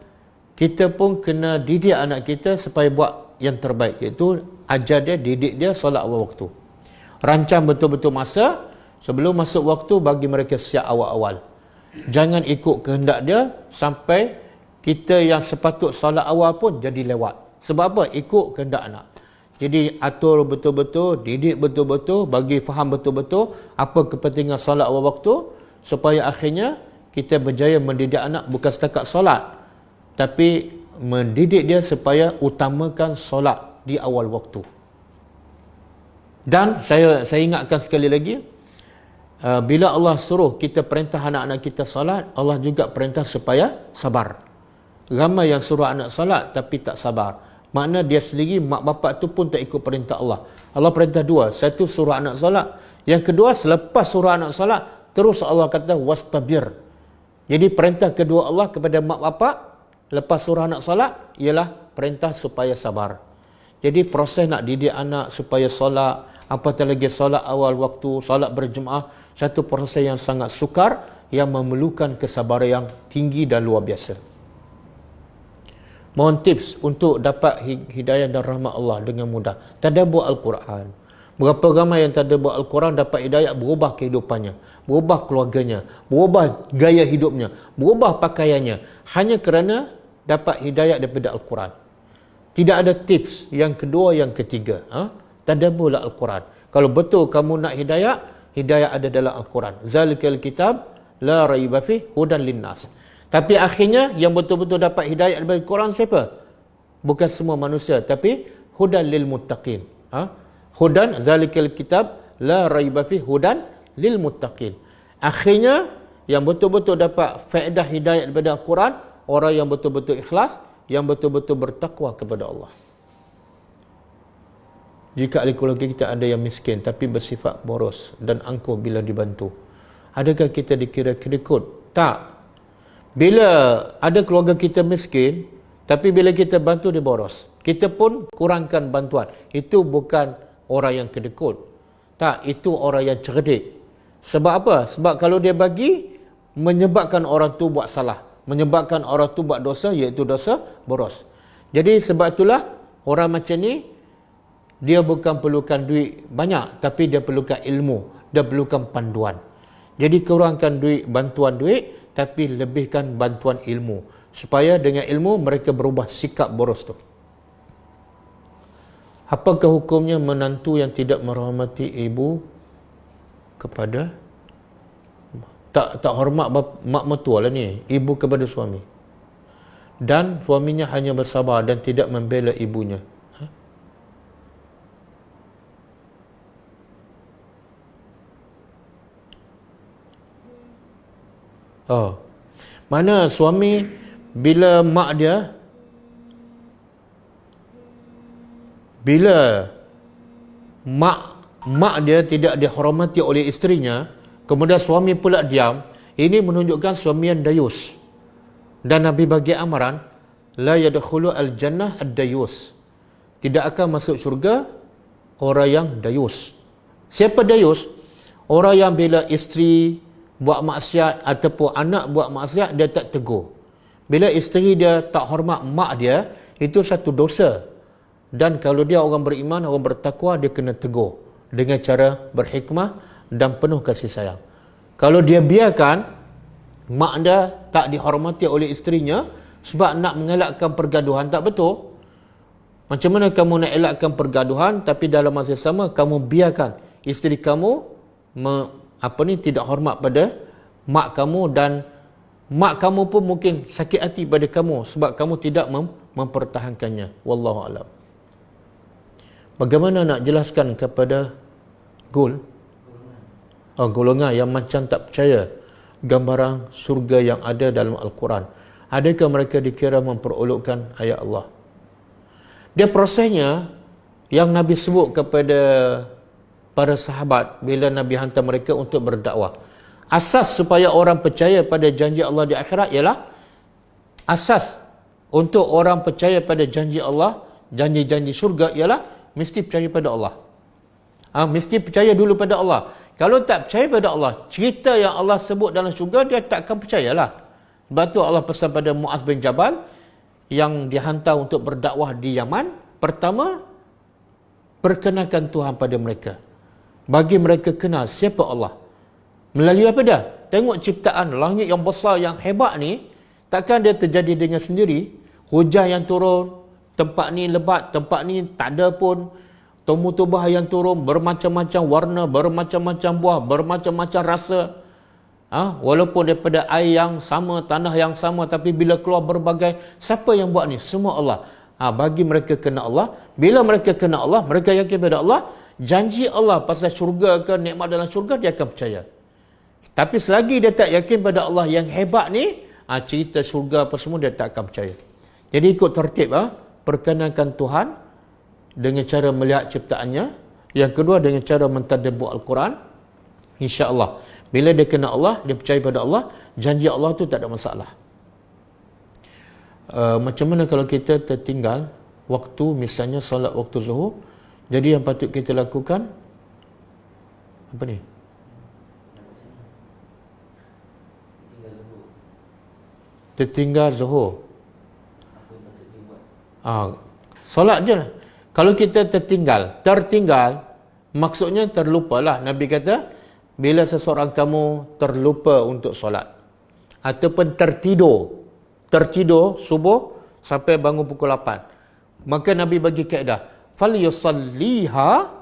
kita pun kena didik anak kita supaya buat yang terbaik, iaitu ajar dia, didik dia solat awal waktu. Rancang betul-betul masa, sebelum masuk waktu bagi mereka siap awal-awal. Jangan ikut kehendak dia sampai kita yang sepatut solat awal pun jadi lewat. Sebab apa? Ikut kehendak anak. Jadi atur betul-betul, didik betul-betul, bagi faham betul-betul apa kepentingan solat awal waktu, supaya akhirnya kita berjaya mendidik anak bukan setakat solat, tapi mendidik dia supaya utamakan solat di awal waktu. Dan saya ingatkan sekali lagi, bila Allah suruh kita perintah anak-anak kita solat, Allah juga perintah supaya sabar. Ramai yang suruh anak solat tapi tak sabar. Makna dia sendiri, mak bapak tu pun tak ikut perintah Allah. Allah perintah dua. Satu, suruh anak solat. Yang kedua, selepas suruh anak solat, terus Allah kata wastabir. Jadi perintah kedua Allah kepada mak bapak lepas suruh anak solat ialah perintah supaya sabar. Jadi proses nak didik anak supaya solat, apatah lagi solat awal waktu, solat berjemaah, satu proses yang sangat sukar, yang memerlukan kesabaran yang tinggi dan luar biasa. Mohon tips untuk dapat hidayah dan rahmat Allah dengan mudah. Tadabbur Al-Quran. Berapa ramai yang tadabbur Al-Quran dapat hidayah, berubah kehidupannya, berubah keluarganya, berubah gaya hidupnya, berubah pakaiannya, hanya kerana dapat hidayah daripada Al-Quran. Tidak ada tips yang kedua, yang ketiga. Tadabburlah Al-Quran. Kalau betul kamu nak hidayah, hidayah ada dalam Al-Quran. Zalikal kitab la raiba fihi hudan linnas. Tapi akhirnya yang betul-betul dapat hidayah daripada Al-Quran siapa? Bukan semua manusia, tapi hudan lil muttaqin. Hudan, zalikal kitab la raiba fihi hudan lil muttaqin. Akhirnya yang betul-betul dapat faedah hidayah daripada Al-Quran, orang yang betul-betul ikhlas, yang betul-betul bertakwa kepada Allah. Jika ahli keluarga kita ada yang miskin tapi bersifat boros dan angkuh bila dibantu, adakah kita dikira kedekut? Tak. Bila ada keluarga kita miskin, tapi bila kita bantu dia boros, kita pun kurangkan bantuan. Itu bukan orang yang kedekut. Tak, itu orang yang cerdik. Sebab apa? Sebab kalau dia bagi, menyebabkan orang tu buat salah, menyebabkan orang tu buat dosa, iaitu dosa boros. Jadi sebab itulah orang macam ni, dia bukan perlukan duit banyak, tapi dia perlukan ilmu, dia perlukan panduan. Jadi kurangkan duit, bantuan duit, tapi lebihkan bantuan ilmu, supaya dengan ilmu mereka berubah sikap boros tu. Apakah hukumnya menantu yang tidak merahmati ibu kepada tak hormat mak mertua lah ni, ibu kepada suami, dan suaminya hanya bersabar dan tidak membela ibunya? Oh. Mana suami bila mak dia tidak dihormati oleh isterinya, kemudian suami pula diam, ini menunjukkan suami yang dayus. Dan Nabi bagi amaran, la yadkhulu al-jannah ad-dayus. Tidak akan masuk syurga orang yang dayus. Siapa dayus? Orang yang bila isteri buat maksiat ataupun anak buat maksiat, dia tak tegur. Bila isteri dia tak hormat mak dia, itu satu dosa. Dan kalau dia orang beriman, orang bertakwa, dia kena tegur dengan cara berhikmah dan penuh kasih sayang. Kalau dia biarkan mak dia tak dihormati oleh isterinya sebab nak mengelakkan pergaduhan, tak betul. Macam mana kamu nak elakkan pergaduhan tapi dalam masa yang sama kamu biarkan isteri kamu tidak hormat pada mak kamu, dan mak kamu pun mungkin sakit hati pada kamu sebab kamu tidak mempertahankannya. Wallahu a'lam. Bagaimana nak jelaskan kepada golongan yang macam tak percaya gambaran surga yang ada dalam Al-Quran? Adakah mereka dikira memperolokkan ayat Allah? Dia prosesnya yang Nabi sebut kepada para sahabat bila Nabi hantar mereka untuk berdakwah. Asas supaya orang percaya pada janji Allah di akhirat ialah, asas untuk orang percaya pada janji Allah, janji-janji syurga ialah mesti percaya pada Allah. Mesti percaya dulu pada Allah. Kalau tak percaya pada Allah, cerita yang Allah sebut dalam syurga, dia tak akan percayalah. Sebab tu Allah pesan pada Muaz bin Jabal yang dihantar untuk berdakwah di Yaman, pertama, perkenalkan Tuhan pada mereka. Bagi mereka kenal siapa Allah. Melalui apa dia? Tengok ciptaan langit yang besar, yang hebat ni, takkan dia terjadi dengan sendiri. Hujan yang turun, tempat ni lebat, tempat ni tak ada pun. Tumbuh-tumbuhan yang turun, bermacam-macam warna, bermacam-macam buah, bermacam-macam rasa. Walaupun daripada air yang sama, tanah yang sama, tapi bila keluar berbagai, siapa yang buat ni? Semua Allah. Bagi mereka kena Allah. Bila mereka kena Allah, mereka yakin pada Allah, janji Allah pasal syurga ke nikmat dalam syurga, dia akan percaya. Tapi selagi dia tak yakin pada Allah yang hebat ni, cerita syurga apa semua, dia tak akan percaya. Jadi ikut tertib, perkenalkan Tuhan dengan cara melihat ciptaannya. Yang kedua, dengan cara mentadabbur Al-Quran. InsyaAllah bila dia kena Allah, dia percaya pada Allah, janji Allah tu tak ada masalah. Macam mana kalau kita tertinggal waktu, misalnya solat waktu zuhur, jadi yang patut kita lakukan apa ni? Tertinggal zuhur. Solat je lah. Kalau kita tertinggal, maksudnya terlupalah. Nabi kata, bila seseorang kamu terlupa untuk solat ataupun tertidur subuh sampai bangun pukul 8, maka Nabi bagi kaedah, falyusalliha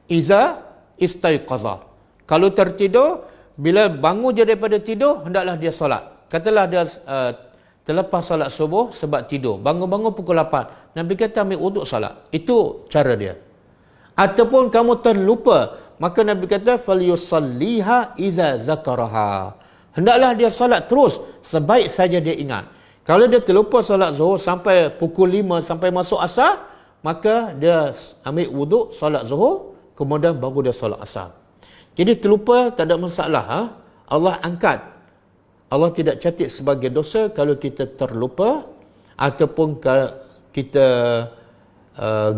iza istaiqaza. Kalau tertidur, bila bangun je daripada tidur, hendaklah dia solat. Katalah dia terlepas solat subuh sebab tidur, bangun-bangun pukul 8, Nabi kata ambil wuduk solat. Itu cara dia. Ataupun kamu terlupa, maka Nabi kata falyusalliha iza zakaraha. Hendaklah dia solat terus sebaik saja dia ingat. Kalau dia terlupa solat zuhur sampai pukul 5 sampai masuk asar, maka dia ambil wuduk solat zuhur, kemudian baru dia solat asar. Jadi terlupa tak ada masalah. Allah angkat. Allah tidak catat sebagai dosa kalau kita terlupa, ataupun kita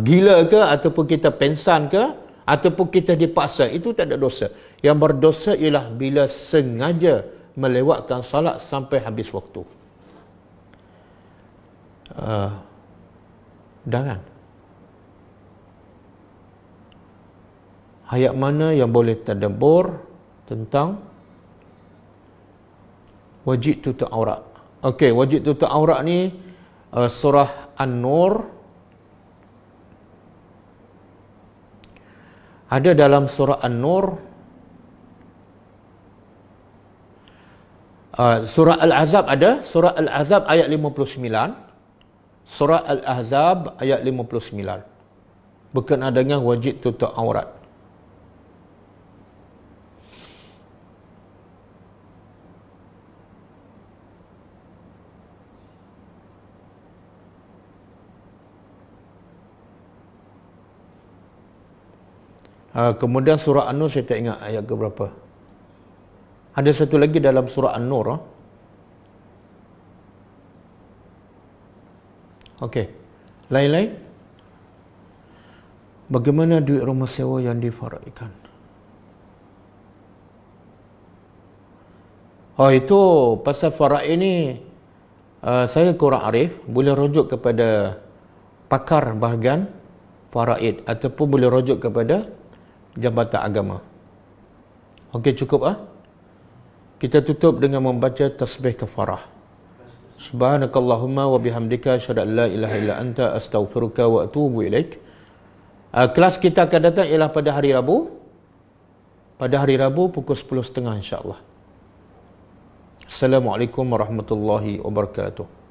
gila ke, ataupun kita pensan ke, ataupun kita dipaksa, itu tak ada dosa. Yang berdosa ialah bila sengaja melewatkan salat sampai habis waktu. Jangan. Ayat mana yang boleh tadabbur tentang wajib tutup aurat? Okey, wajib tutup aurat ni surah An-Nur. Ada dalam surah An-Nur. Surah Al-Ahzab ada. Surah Al-Ahzab ayat 59. Surah Al-Ahzab ayat 59. Berkenaan dengan wajib tutup aurat. Kemudian surah An-Nur saya tak ingat ayat ke berapa. Ada satu lagi dalam surah An-Nur. Okey. Lain-lain? Bagaimana duit rumah sewa yang difaraikan? Itu pasal faraid ni saya kurang arif. Boleh rujuk kepada pakar bahagian faraid ataupun boleh rujuk kepada Jabatan Agama. Okey, cukup Kita tutup dengan membaca tasbih kafarah. Subhanakallahumma wa bihamdika asyhadu an la ilaha illa anta astaghfiruka wa atubu ilaik. Kelas kita akan datang ialah pada hari Rabu. Pada hari Rabu pukul 10.30 insya-Allah. Assalamualaikum warahmatullahi wabarakatuh.